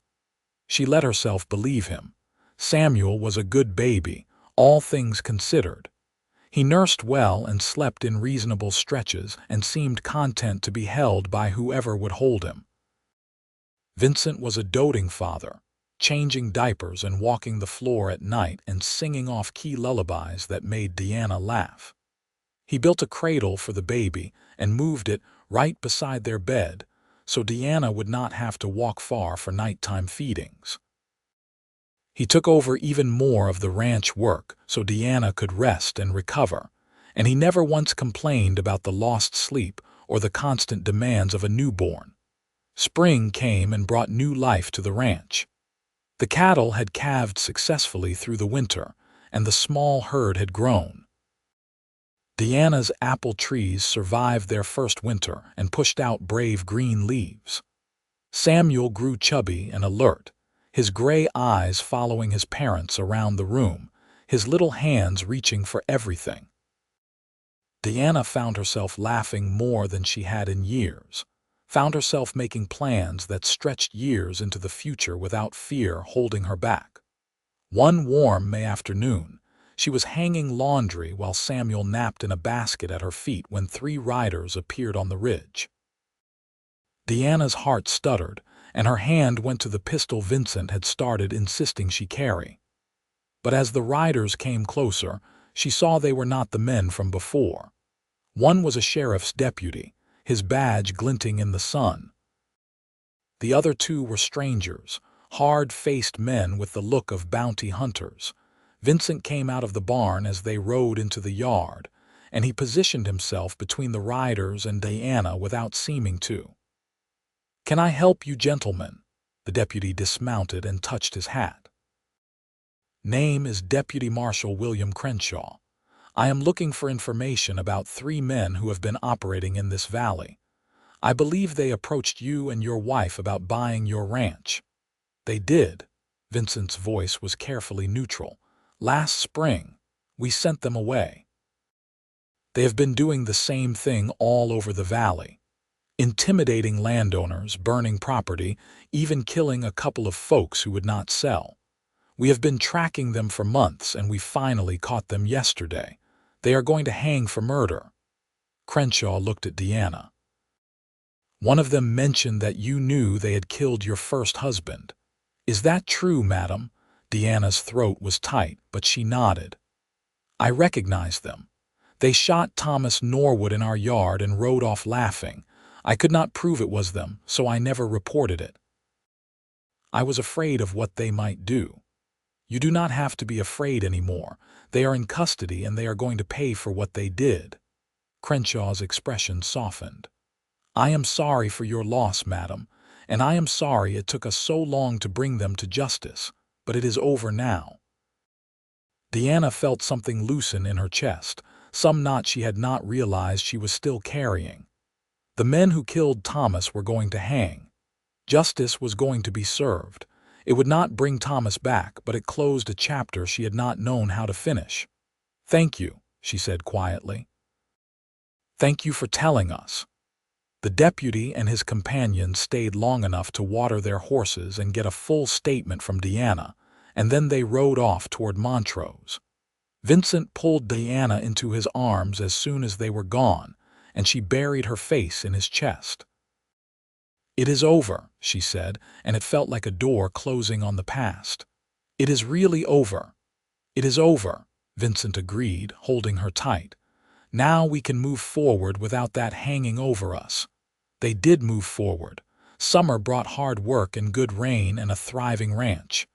She let herself believe him. Samuel was a good baby, all things considered. He nursed well and slept in reasonable stretches and seemed content to be held by whoever would hold him. Vincent was a doting father, changing diapers and walking the floor at night and singing off-key lullabies that made Diana laugh. He built a cradle for the baby and moved it right beside their bed so Diana would not have to walk far for nighttime feedings. He took over even more of the ranch work so Diana could rest and recover, and he never once complained about the lost sleep or the constant demands of a newborn. Spring came and brought new life to the ranch. The cattle had calved successfully through the winter, and the small herd had grown. Diana's apple trees survived their first winter and pushed out brave green leaves. Samuel grew chubby and alert, his gray eyes following his parents around the room, his little hands reaching for everything. Diana found herself laughing more than she had in years, found herself making plans that stretched years into the future without fear holding her back. One warm May afternoon, she was hanging laundry while Samuel napped in a basket at her feet when 3 riders appeared on the ridge. Diana's heart stuttered, and her hand went to the pistol Vincent had started insisting she carry. But as the riders came closer, she saw they were not the men from before. One was a sheriff's deputy, his badge glinting in the sun. The other 2 were strangers, hard-faced men with the look of bounty hunters. Vincent came out of the barn as they rode into the yard, and he positioned himself between the riders and Diana without seeming to. "Can I help you, gentlemen?" The deputy dismounted and touched his hat. "Name is Deputy Marshal William Crenshaw. I am looking for information about 3 men who have been operating in this valley. I believe they approached you and your wife about buying your ranch." "They did." Vincent's voice was carefully neutral. "Last spring. We sent them away. They have been doing the same thing all over the valley. Intimidating landowners, burning property, even killing a couple of folks who would not sell. We have been tracking them for months, and we finally caught them yesterday. They are going to hang for murder." Crenshaw looked at Diana. "One of them mentioned that you knew they had killed your first husband. Is that true, madam?" Diana's throat was tight, but she nodded. "I recognize them. They shot Thomas Norwood in our yard and rode off laughing. I could not prove it was them, so I never reported it. I was afraid of what they might do. You do not have to be afraid anymore. They are in custody and they are going to pay for what they did." Crenshaw's expression softened. "I am sorry for your loss, madam, and I am sorry it took us so long to bring them to justice, but it is over now." Diana felt something loosen in her chest, some knot she had not realized she was still carrying. The men who killed Thomas were going to hang. Justice was going to be served. It would not bring Thomas back, but it closed a chapter she had not known how to finish. "Thank you," she said quietly. "Thank you for telling us." The deputy and his companions stayed long enough to water their horses and get a full statement from Diana, and then they rode off toward Montrose. Vincent pulled Diana into his arms as soon as they were gone, and she buried her face in his chest. "It is over," she said, and it felt like a door closing on the past. "It is really over." "It is over," Vincent agreed, holding her tight. "Now we can move forward without that hanging over us." They did move forward. Summer brought hard work and good rain and a thriving ranch.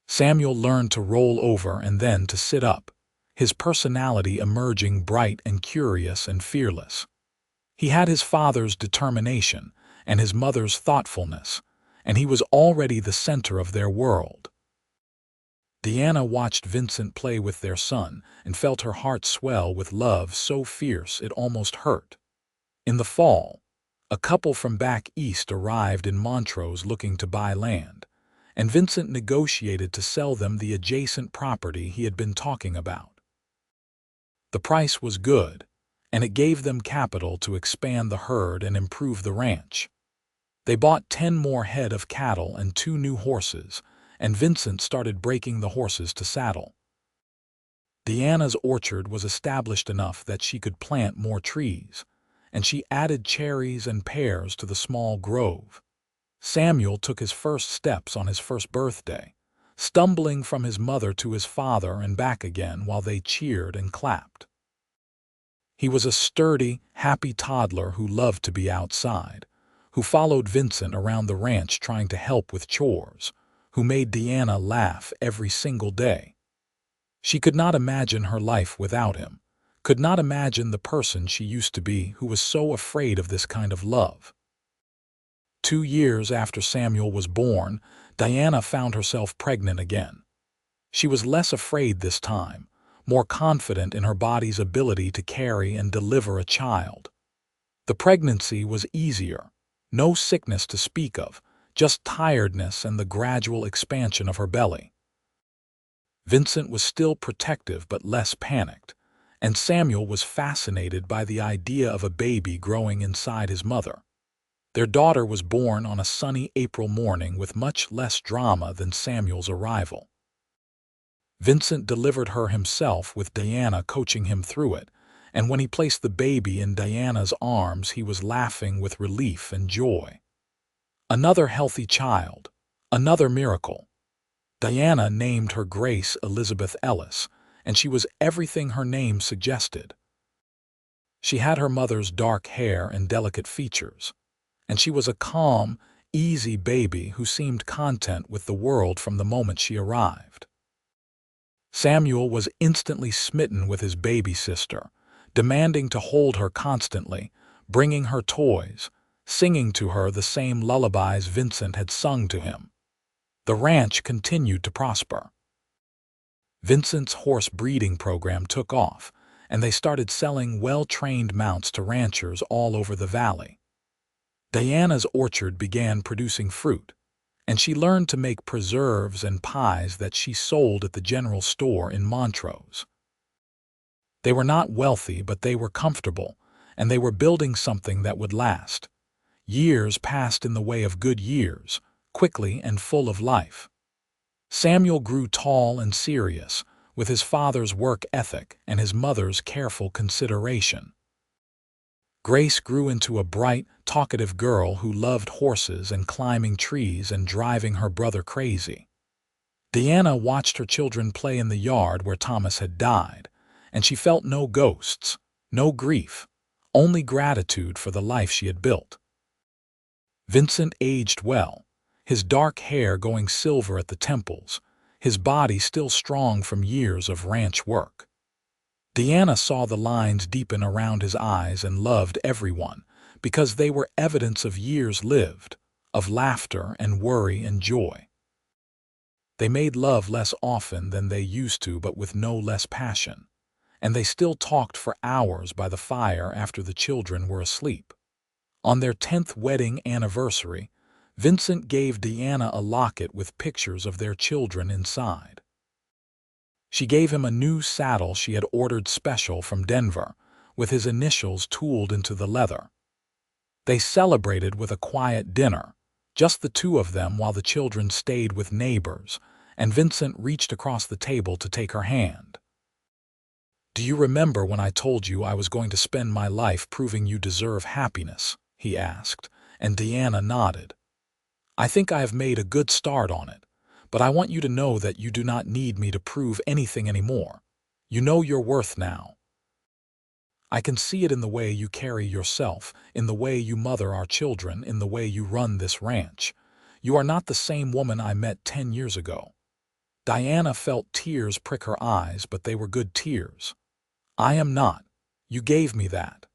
Samuel learned to roll over and then to sit up, his personality emerging bright and curious and fearless. He had his father's determination and his mother's thoughtfulness, and he was already the center of their world. Diana watched Vincent play with their son and felt her heart swell with love so fierce it almost hurt. In the fall, a couple from back east arrived in Montrose looking to buy land, and Vincent negotiated to sell them the adjacent property he had been talking about. The price was good, and it gave them capital to expand the herd and improve the ranch. They bought 10 more head of cattle and 2 new horses, and Vincent started breaking the horses to saddle. Diana's orchard was established enough that she could plant more trees, and she added cherries and pears to the small grove. Samuel took his first steps on his first birthday, stumbling from his mother to his father and back again while they cheered and clapped. He was a sturdy, happy toddler who loved to be outside, who followed Vincent around the ranch trying to help with chores, who made Diana laugh every single day. She could not imagine her life without him, could not imagine the person she used to be who was so afraid of this kind of love. 2 years after Samuel was born, Diana found herself pregnant again. She was less afraid this time, more confident in her body's ability to carry and deliver a child. The pregnancy was easier, no sickness to speak of, just tiredness and the gradual expansion of her belly. Vincent was still protective but less panicked, and Samuel was fascinated by the idea of a baby growing inside his mother. Their daughter was born on a sunny April morning with much less drama than Samuel's arrival. Vincent delivered her himself with Diana coaching him through it, and when he placed the baby in Diana's arms he was laughing with relief and joy. Another healthy child, another miracle. Diana named her Grace Elizabeth Ellis, and she was everything her name suggested. She had her mother's dark hair and delicate features, and she was a calm, easy baby who seemed content with the world from the moment she arrived. Samuel was instantly smitten with his baby sister, demanding to hold her constantly, bringing her toys, singing to her the same lullabies Vincent had sung to him. The ranch continued to prosper. Vincent's horse breeding program took off, and they started selling well-trained mounts to ranchers all over the valley. Diana's orchard began producing fruit, and she learned to make preserves and pies that she sold at the general store in Montrose. They were not wealthy, but they were comfortable, and they were building something that would last. Years passed in the way of good years, quickly and full of life. Samuel grew tall and serious, with his father's work ethic and his mother's careful consideration. Grace grew into a bright, talkative girl who loved horses and climbing trees and driving her brother crazy. Diana watched her children play in the yard where Thomas had died, and she felt no ghosts, no grief, only gratitude for the life she had built. Vincent aged well, his dark hair going silver at the temples, his body still strong from years of ranch work. Diana saw the lines deepen around his eyes and loved everyone, because they were evidence of years lived, of laughter and worry and joy. They made love less often than they used to, but with no less passion, and they still talked for hours by the fire after the children were asleep. On their 10th wedding anniversary, Vincent gave Diana a locket with pictures of their children inside. She gave him a new saddle she had ordered special from Denver, with his initials tooled into the leather. They celebrated with a quiet dinner, just the two of them while the children stayed with neighbors, and Vincent reached across the table to take her hand. "Do you remember when I told you I was going to spend my life proving you deserve happiness?" he asked, and Diana nodded. "I think I have made a good start on it, but I want you to know that you do not need me to prove anything anymore. You know your worth now. I can see it in the way you carry yourself, in the way you mother our children, in the way you run this ranch. You are not the same woman I met 10 years ago." Diana felt tears prick her eyes, but they were good tears. "I am not. You gave me that.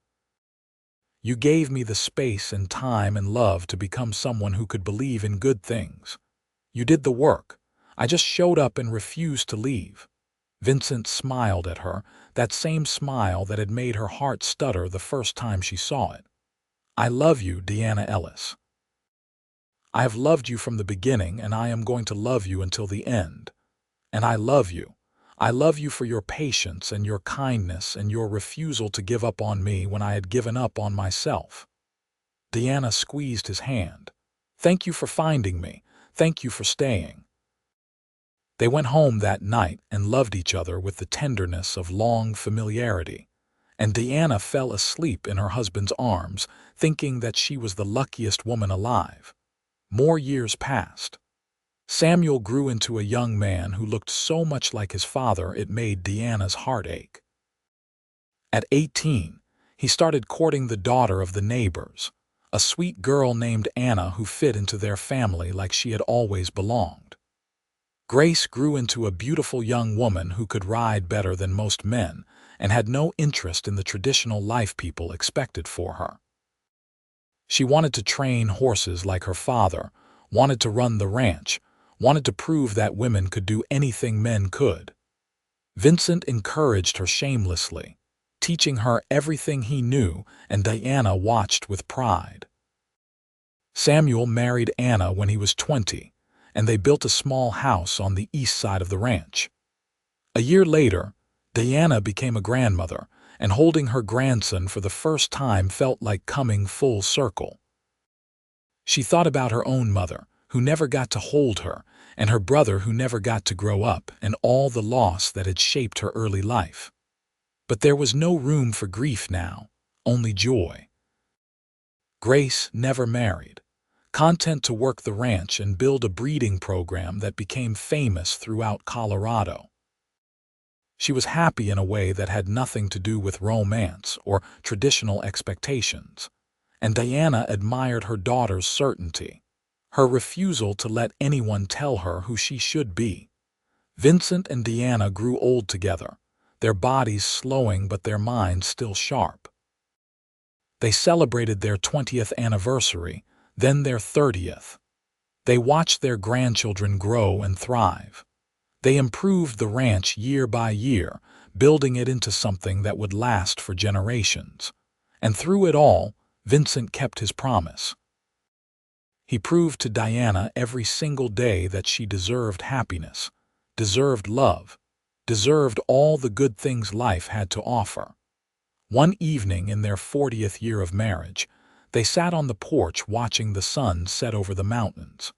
You gave me the space and time and love to become someone who could believe in good things. You did the work. I just showed up and refused to leave." Vincent smiled at her, that same smile that had made her heart stutter the first time she saw it. "I love you, Diana Ellis. I have loved you from the beginning, and I am going to love you until the end. And I love you. I love you for your patience and your kindness and your refusal to give up on me when I had given up on myself." Diana squeezed his hand. "Thank you for finding me. Thank you for staying." They went home that night and loved each other with the tenderness of long familiarity, and Diana fell asleep in her husband's arms, thinking that she was the luckiest woman alive. More years passed. Samuel grew into a young man who looked so much like his father it made Diana's heart ache. At 18, he started courting the daughter of the neighbors, a sweet girl named Anna who fit into their family like she had always belonged. Grace grew into a beautiful young woman who could ride better than most men and had no interest in the traditional life people expected for her. She wanted to train horses like her father, wanted to run the ranch, wanted to prove that women could do anything men could. Vincent encouraged her shamelessly, teaching her everything he knew, and Diana watched with pride. Samuel married Anna when he was 20, and they built a small house on the east side of the ranch. A year later, Diana became a grandmother, and holding her grandson for the first time felt like coming full circle. She thought about her own mother, who never got to hold her, and her brother who never got to grow up, and all the loss that had shaped her early life. But there was no room for grief now, only joy. Grace never married, content to work the ranch and build a breeding program that became famous throughout Colorado. She was happy in a way that had nothing to do with romance or traditional expectations, and Diana admired her daughter's certainty, her refusal to let anyone tell her who she should be. Vincent and Diana grew old together, their bodies slowing but their minds still sharp. They celebrated their 20th anniversary, then their 30th. They watched their grandchildren grow and thrive. They improved the ranch year by year, building it into something that would last for generations. And through it all, Vincent kept his promise. He proved to Diana every single day that she deserved happiness, deserved love, deserved all the good things life had to offer. One evening in their 40th year of marriage, they sat on the porch watching the sun set over the mountains.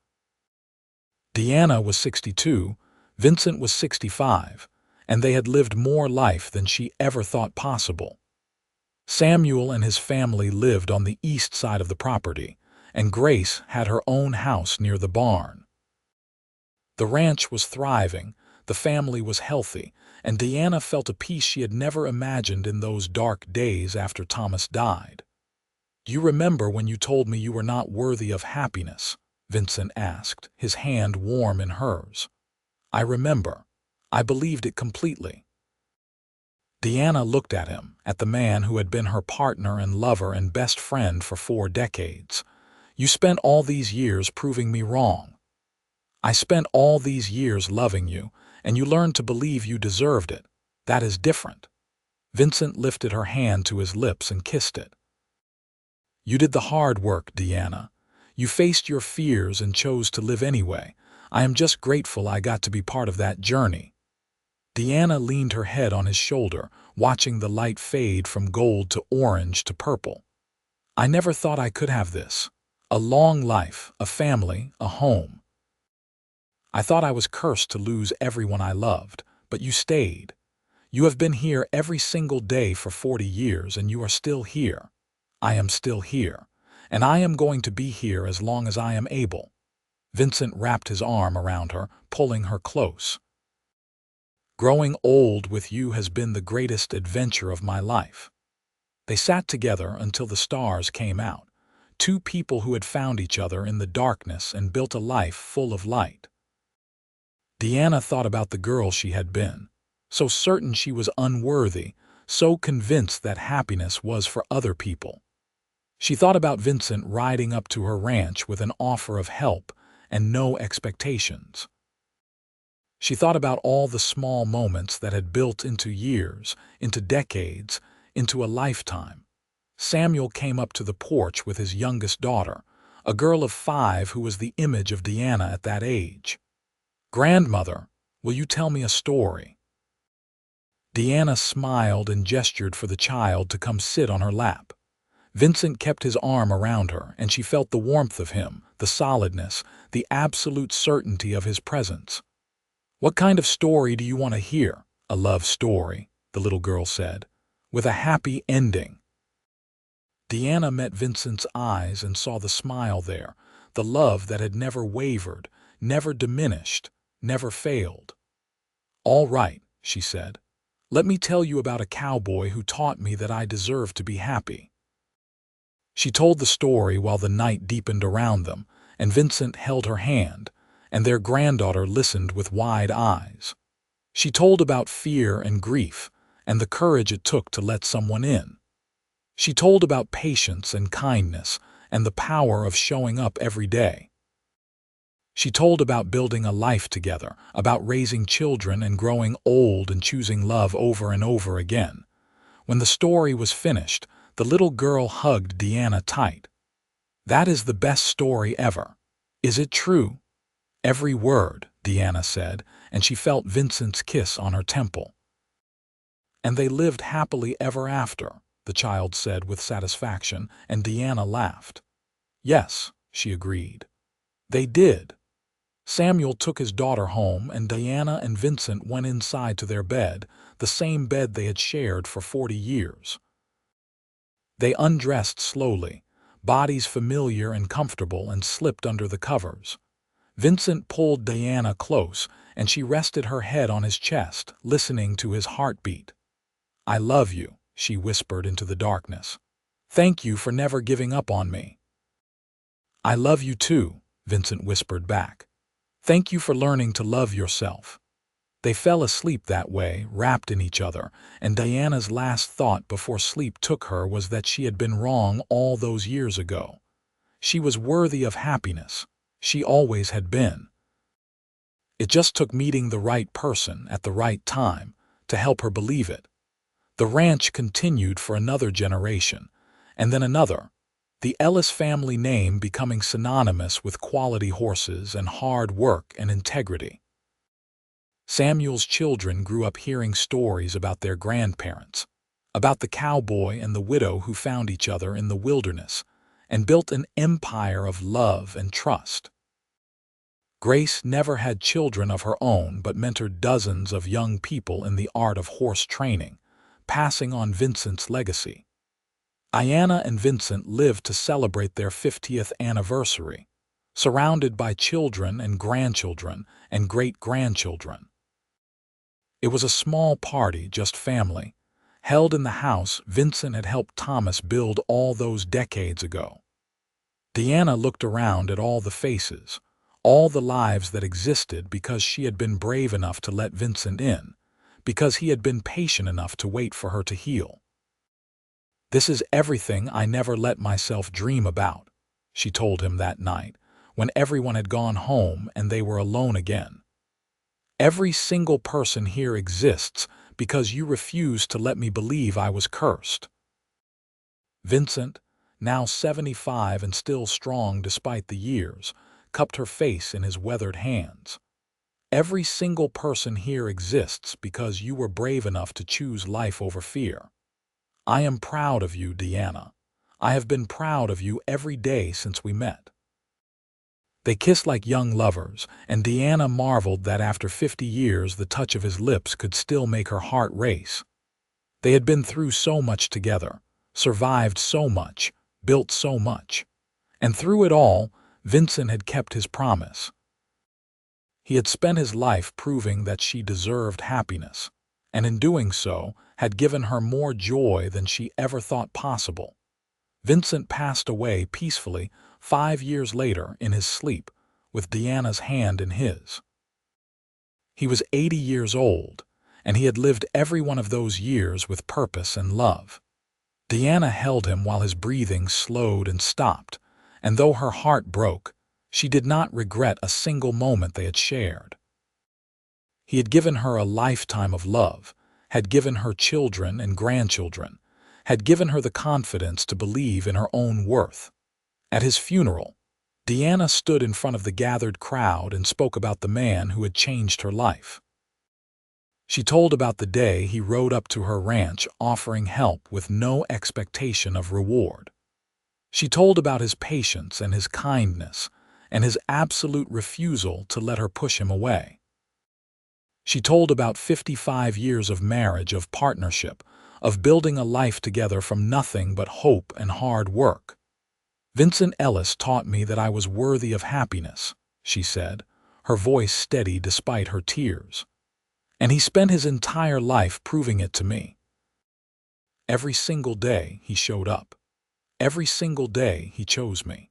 Diana was 62, Vincent was 65, and they had lived more life than she ever thought possible. Samuel and his family lived on the east side of the property, and Grace had her own house near the barn. The ranch was thriving, the family was healthy, and Diana felt a peace she had never imagined in those dark days after Thomas died. "Do you remember when you told me you were not worthy of happiness?" Vincent asked, his hand warm in hers. "I remember. I believed it completely." Diana looked at him, at the man who had been her partner and lover and best friend for 4 decades. "You spent all these years proving me wrong. I spent all these years loving you, and you learned to believe you deserved it. That is different." Vincent lifted her hand to his lips and kissed it. You did the hard work, Diana. You faced your fears and chose to live anyway. I am just grateful I got to be part of that journey." Diana leaned her head on his shoulder, watching the light fade from gold to orange to purple. "I never thought I could have this. A long life, a family, a home. I thought I was cursed to lose everyone I loved, but you stayed. You have been here every single day for 40 years, and you are still here. I am still here, and I am going to be here as long as I am able." Vincent wrapped his arm around her, pulling her close. "Growing old with you has been the greatest adventure of my life." They sat together until the stars came out, two people who had found each other in the darkness and built a life full of light. Diana thought about the girl she had been, so certain she was unworthy, so convinced that happiness was for other people. She thought about Vincent riding up to her ranch with an offer of help and no expectations. She thought about all the small moments that had built into years, into decades, into a lifetime. Samuel came up to the porch with his youngest daughter, a girl of 5 who was the image of Diana at that age. "Grandmother, will you tell me a story?" Diana smiled and gestured for the child to come sit on her lap. Vincent kept his arm around her, and she felt the warmth of him, the solidness, the absolute certainty of his presence. "What kind of story do you want to hear?" "A love story," the little girl said, "with a happy ending." Diana met Vincent's eyes and saw the smile there, the love that had never wavered, never diminished, never failed. "All right," she said. "Let me tell you about a cowboy who taught me that I deserve to be happy." She told the story while the night deepened around them, and Vincent held her hand, and their granddaughter listened with wide eyes. She told about fear and grief, and the courage it took to let someone in. She told about patience and kindness, and the power of showing up every day. She told about building a life together, about raising children and growing old and choosing love over and over again. When the story was finished, the little girl hugged Diana tight. "That is the best story ever. Is it true?" "Every word," Diana said, and she felt Vincent's kiss on her temple. "And they lived happily ever after," the child said with satisfaction, and Diana laughed. "Yes," she agreed. "They did." Samuel took his daughter home, and Diana and Vincent went inside to their bed, the same bed they had shared for 40 years. They undressed slowly, bodies familiar and comfortable, and slipped under the covers. Vincent pulled Diana close, and she rested her head on his chest, listening to his heartbeat. "I love you," she whispered into the darkness. "Thank you for never giving up on me." "I love you too," Vincent whispered back. "Thank you for learning to love yourself." They fell asleep that way, wrapped in each other, and Diana's last thought before sleep took her was that she had been wrong all those years ago. She was worthy of happiness. She always had been. It just took meeting the right person at the right time to help her believe it. The ranch continued for another generation, and then another, the Ellis family name becoming synonymous with quality horses and hard work and integrity. Samuel's children grew up hearing stories about their grandparents, about the cowboy and the widow who found each other in the wilderness and built an empire of love and trust. Grace never had children of her own but mentored dozens of young people in the art of horse training, passing on Vincent's legacy. Diana and Vincent lived to celebrate their 50th anniversary, surrounded by children and grandchildren and great-grandchildren. It was a small party, just family, held in the house Vincent had helped Thomas build all those decades ago. Diana looked around at all the faces, all the lives that existed because she had been brave enough to let Vincent in, because he had been patient enough to wait for her to heal. "This is everything I never let myself dream about," she told him that night, when everyone had gone home and they were alone again. "Every single person here exists because you refused to let me believe I was cursed." Vincent, now 75 and still strong despite the years, cupped her face in his weathered hands. "Every single person here exists because you were brave enough to choose life over fear. I am proud of you, Diana. I have been proud of you every day since we met." They kissed like young lovers, and Diana marveled that after 50 years the touch of his lips could still make her heart race. They had been through so much together, survived so much, built so much. And through it all, Vincent had kept his promise. He had spent his life proving that she deserved happiness, and in doing so, had given her more joy than she ever thought possible. Vincent passed away peacefully 5 years later in his sleep, with Diana's hand in his. He was 80 years old, and he had lived every one of those years with purpose and love. Diana held him while his breathing slowed and stopped, and though her heart broke, she did not regret a single moment they had shared. He had given her a lifetime of love, had given her children and grandchildren, had given her the confidence to believe in her own worth. At his funeral, Diana stood in front of the gathered crowd and spoke about the man who had changed her life. She told about the day he rode up to her ranch offering help with no expectation of reward. She told about his patience and his kindness, and his absolute refusal to let her push him away. She told about 55 years of marriage, of partnership, of building a life together from nothing but hope and hard work. "Vincent Ellis taught me that I was worthy of happiness," she said, her voice steady despite her tears. "And he spent his entire life proving it to me. Every single day he showed up. Every single day he chose me.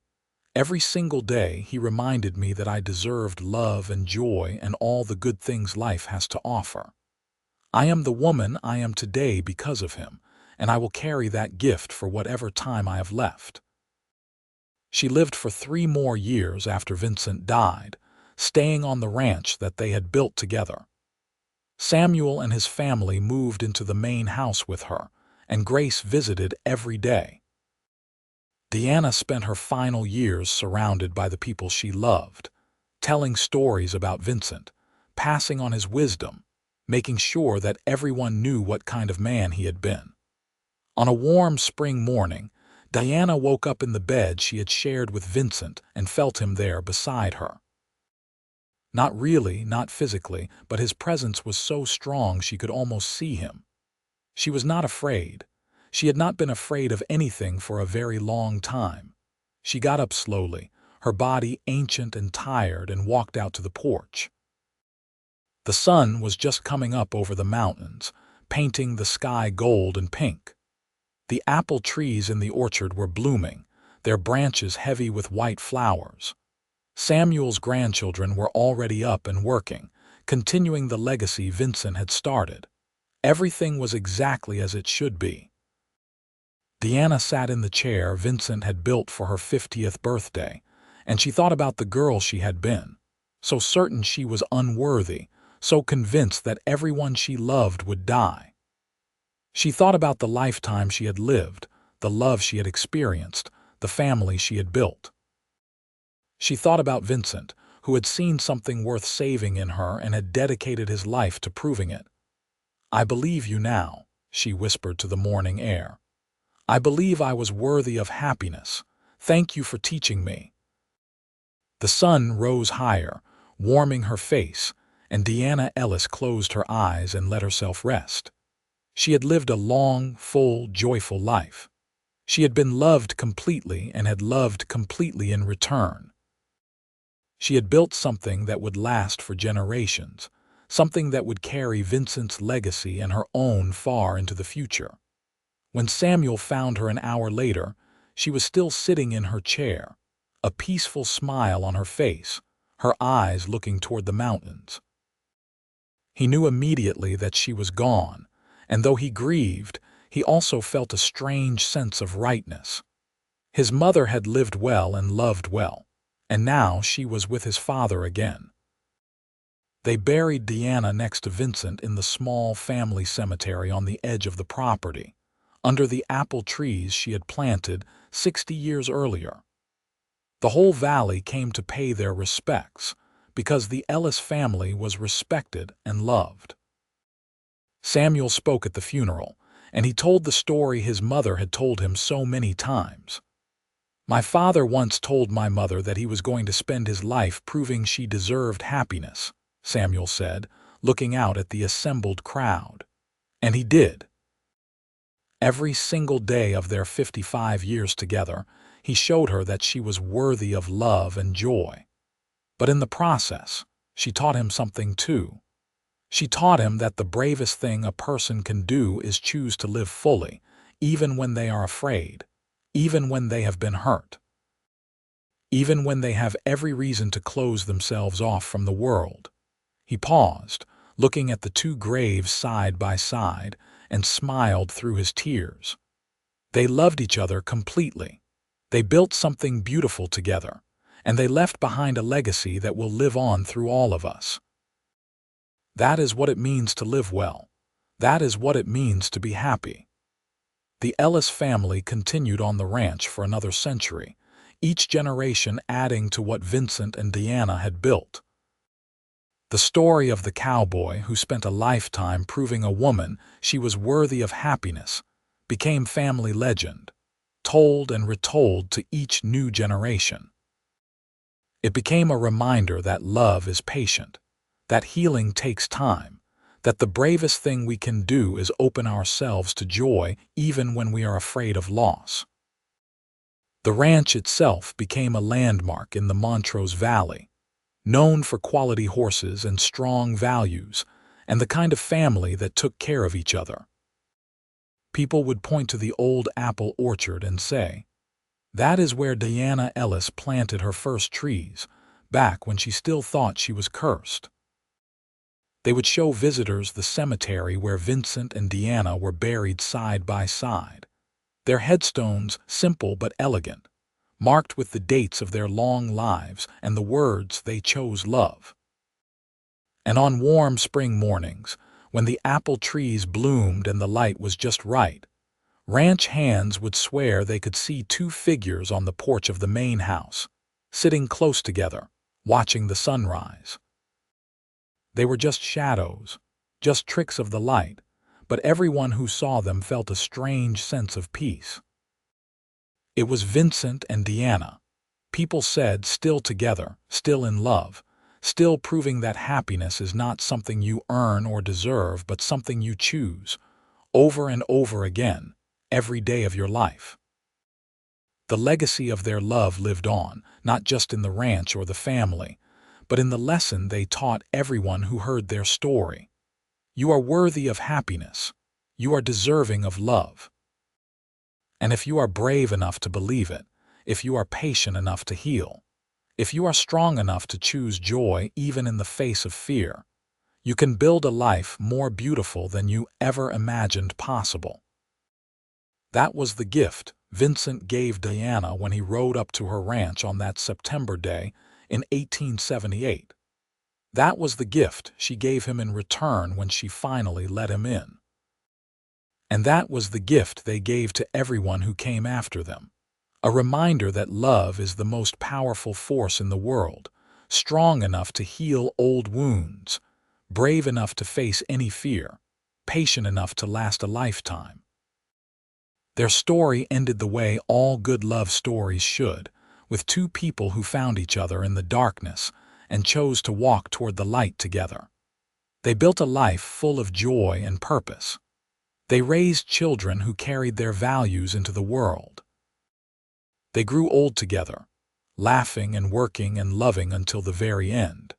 Every single day he reminded me that I deserved love and joy and all the good things life has to offer. I am the woman I am today because of him, and I will carry that gift for whatever time I have left." She lived for 3 more years after Vincent died, staying on the ranch that they had built together. Samuel and his family moved into the main house with her, and Grace visited every day. Diana spent her final years surrounded by the people she loved, telling stories about Vincent, passing on his wisdom, making sure that everyone knew what kind of man he had been. On a warm spring morning, Diana woke up in the bed she had shared with Vincent and felt him there beside her. Not really, not physically, but his presence was so strong she could almost see him. She was not afraid. She had not been afraid of anything for a very long time. She got up slowly, her body ancient and tired, and walked out to the porch. The sun was just coming up over the mountains, painting the sky gold and pink. The apple trees in the orchard were blooming, their branches heavy with white flowers. Samuel's grandchildren were already up and working, continuing the legacy Vincent had started. Everything was exactly as it should be. Diana sat in the chair Vincent had built for her 50th birthday, and she thought about the girl she had been, so certain she was unworthy, so convinced that everyone she loved would die. She thought about the lifetime she had lived, the love she had experienced, the family she had built. She thought about Vincent, who had seen something worth saving in her and had dedicated his life to proving it. "I believe you now," she whispered to the morning air. "I believe I was worthy of happiness. Thank you for teaching me." The sun rose higher, warming her face, and Diana Ellis closed her eyes and let herself rest. She had lived a long, full, joyful life. She had been loved completely and had loved completely in return. She had built something that would last for generations, something that would carry Vincent's legacy and her own far into the future. When Samuel found her an hour later, she was still sitting in her chair, a peaceful smile on her face, her eyes looking toward the mountains. He knew immediately that she was gone, and though he grieved, he also felt a strange sense of rightness. His mother had lived well and loved well, and now she was with his father again. They buried Diana next to Vincent in the small family cemetery on the edge of the property, under the apple trees she had planted 60 years earlier. The whole valley came to pay their respects because the Ellis family was respected and loved. Samuel spoke at the funeral, and he told the story his mother had told him so many times. "My father once told my mother that he was going to spend his life proving she deserved happiness," Samuel said, looking out at the assembled crowd. And he did. Every single day of their 55 years together, he showed her that she was worthy of love and joy. But in the process, she taught him something too. She taught him that the bravest thing a person can do is choose to live fully, even when they are afraid, even when they have been hurt, even when they have every reason to close themselves off from the world. He paused, looking at the two graves side by side, and smiled through his tears. They loved each other completely. They built something beautiful together, and they left behind a legacy that will live on through all of us. That is what it means to live well. That is what it means to be happy. The Ellis family continued on the ranch for another century, each generation adding to what Vincent and Diana had built. The story of the cowboy who spent a lifetime proving a woman she was worthy of happiness became family legend, told and retold to each new generation. It became a reminder that love is patient, that healing takes time, that the bravest thing we can do is open ourselves to joy even when we are afraid of loss. The ranch itself became a landmark in the Montrose Valley, known for quality horses and strong values, and the kind of family that took care of each other. People would point to the old apple orchard and say, "That is where Diana Ellis planted her first trees, back when she still thought she was cursed." They would show visitors the cemetery where Vincent and Diana were buried side by side, their headstones simple but elegant, marked with the dates of their long lives and the words they chose love. And on warm spring mornings, when the apple trees bloomed and the light was just right, ranch hands would swear they could see two figures on the porch of the main house, sitting close together, watching the sunrise. They were just shadows, just tricks of the light, but everyone who saw them felt a strange sense of peace. It was Vincent and Diana. People said still together, still in love, still proving that happiness is not something you earn or deserve, but something you choose, over and over again, every day of your life. The legacy of their love lived on, not just in the ranch or the family, but in the lesson they taught everyone who heard their story. You are worthy of happiness. You are deserving of love. And if you are brave enough to believe it, if you are patient enough to heal, if you are strong enough to choose joy even in the face of fear, you can build a life more beautiful than you ever imagined possible. That was the gift Vincent gave Diana when he rode up to her ranch on that September day in 1878. That was the gift she gave him in return when she finally let him in. And that was the gift they gave to everyone who came after them. A reminder that love is the most powerful force in the world, strong enough to heal old wounds, brave enough to face any fear, patient enough to last a lifetime. Their story ended the way all good love stories should, with two people who found each other in the darkness and chose to walk toward the light together. They built a life full of joy and purpose. They raised children who carried their values into the world. They grew old together, laughing and working and loving until the very end.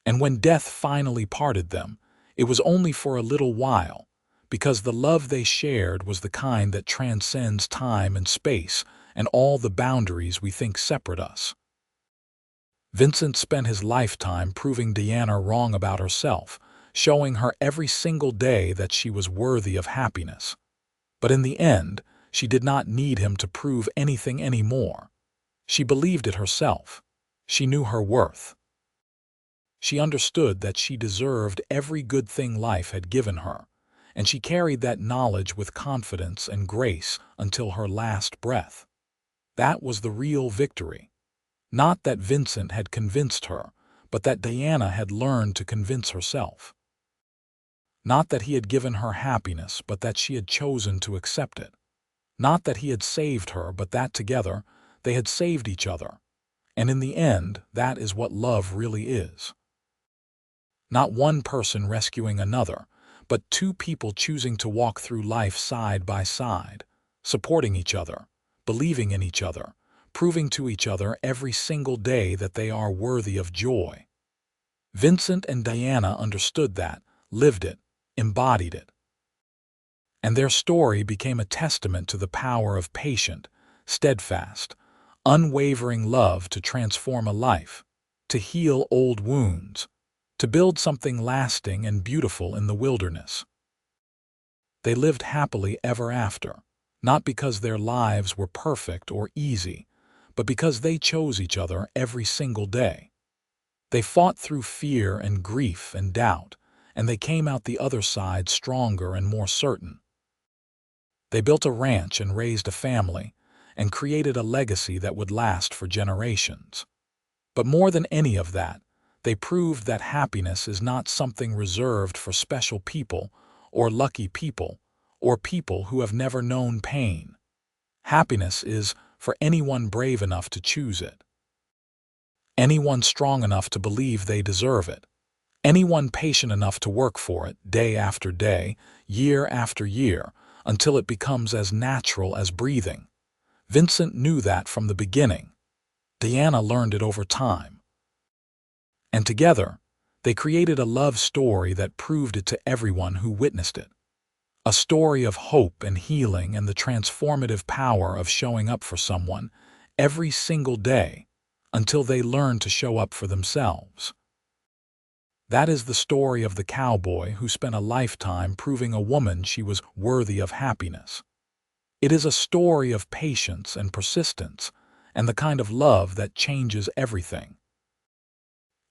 And when death finally parted them, it was only for a little while, because the love they shared was the kind that transcends time and space and all the boundaries we think separate us. Vincent spent his lifetime proving Diana wrong about herself, showing her every single day that she was worthy of happiness. But in the end, she did not need him to prove anything anymore. She believed it herself. She knew her worth. She understood that she deserved every good thing life had given her, and she carried that knowledge with confidence and grace until her last breath. That was the real victory. Not that Vincent had convinced her, but that Diana had learned to convince herself. Not that he had given her happiness, but that she had chosen to accept it. Not that he had saved her, but that together they had saved each other. And in the end, that is what love really is. Not one person rescuing another, but two people choosing to walk through life side by side, supporting each other, believing in each other, proving to each other every single day that they are worthy of joy. Vincent and Diana understood that, lived it, embodied it. And their story became a testament to the power of patient, steadfast, unwavering love to transform a life, to heal old wounds, to build something lasting and beautiful in the wilderness. They lived happily ever after, not because their lives were perfect or easy, but because they chose each other every single day. They fought through fear and grief and doubt, and they came out the other side stronger and more certain. They built a ranch and raised a family, and created a legacy that would last for generations. But more than any of that, they proved that happiness is not something reserved for special people, or lucky people, or people who have never known pain. Happiness is for anyone brave enough to choose it. Anyone strong enough to believe they deserve it. Anyone patient enough to work for it day after day, year after year, until it becomes as natural as breathing. Vincent knew that from the beginning. Diana learned it over time. And together, they created a love story that proved it to everyone who witnessed it. A story of hope and healing and the transformative power of showing up for someone every single day until they learn to show up for themselves. That is the story of the cowboy who spent a lifetime proving a woman she was worthy of happiness. It is a story of patience and persistence and the kind of love that changes everything.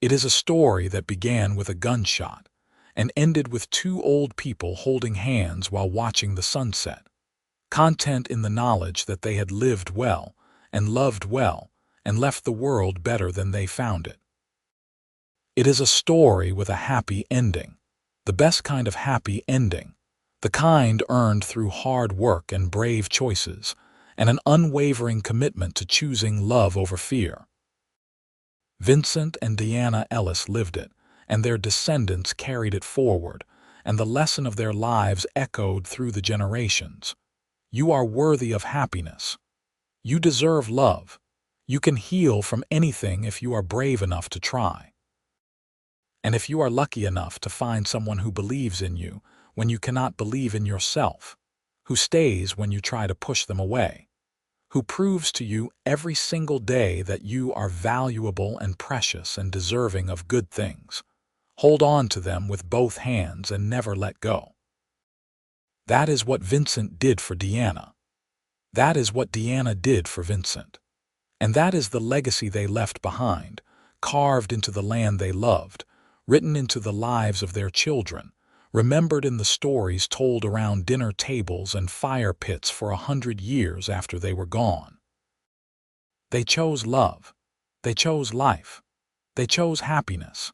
It is a story that began with a gunshot and ended with two old people holding hands while watching the sunset, content in the knowledge that they had lived well and loved well and left the world better than they found it. It is a story with a happy ending, the best kind of happy ending, the kind earned through hard work and brave choices, and an unwavering commitment to choosing love over fear. Vincent and Diana Ellis lived it, and their descendants carried it forward, and the lesson of their lives echoed through the generations. You are worthy of happiness. You deserve love. You can heal from anything if you are brave enough to try. And if you are lucky enough to find someone who believes in you when you cannot believe in yourself, who stays when you try to push them away, who proves to you every single day that you are valuable and precious and deserving of good things, hold on to them with both hands and never let go. That is what Vincent did for Diana. That is what Diana did for Vincent. And that is the legacy they left behind, carved into the land they loved, written into the lives of their children, remembered in the stories told around dinner tables and fire pits for 100 years after they were gone. They chose love. They chose life. They chose happiness.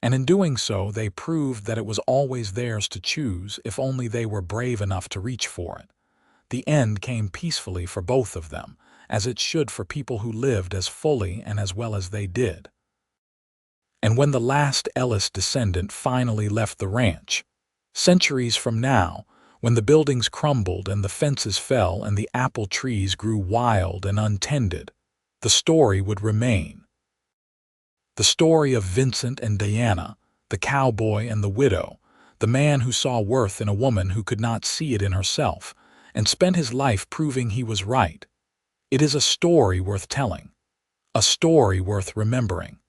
And in doing so, they proved that it was always theirs to choose if only they were brave enough to reach for it. The end came peacefully for both of them, as it should for people who lived as fully and as well as they did. And when the last Ellis descendant finally left the ranch, centuries from now, when the buildings crumbled and the fences fell and the apple trees grew wild and untended, the story would remain. The story of Vincent and Diana, the cowboy and the widow, the man who saw worth in a woman who could not see it in herself, and spent his life proving he was right. It is a story worth telling, a story worth remembering.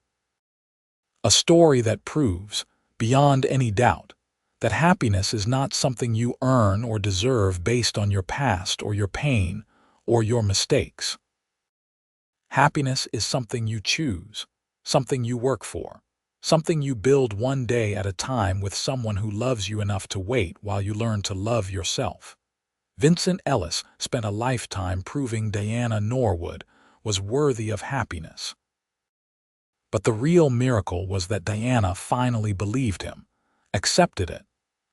A story that proves, beyond any doubt, that happiness is not something you earn or deserve based on your past or your pain or your mistakes. Happiness is something you choose, something you work for, something you build one day at a time with someone who loves you enough to wait while you learn to love yourself. Vincent Ellis spent a lifetime proving Diana Norwood was worthy of happiness. But the real miracle was that Diana finally believed him, accepted it,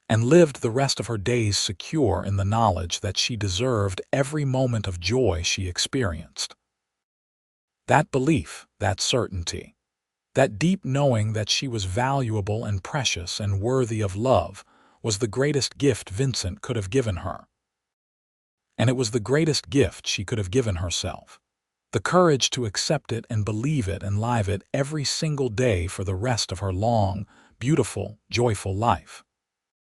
and lived the rest of her days secure in the knowledge that she deserved every moment of joy she experienced. That belief, that certainty, that deep knowing that she was valuable and precious and worthy of love was the greatest gift Vincent could have given her. And it was the greatest gift she could have given herself. The courage to accept it and believe it and live it every single day for the rest of her long, beautiful, joyful life.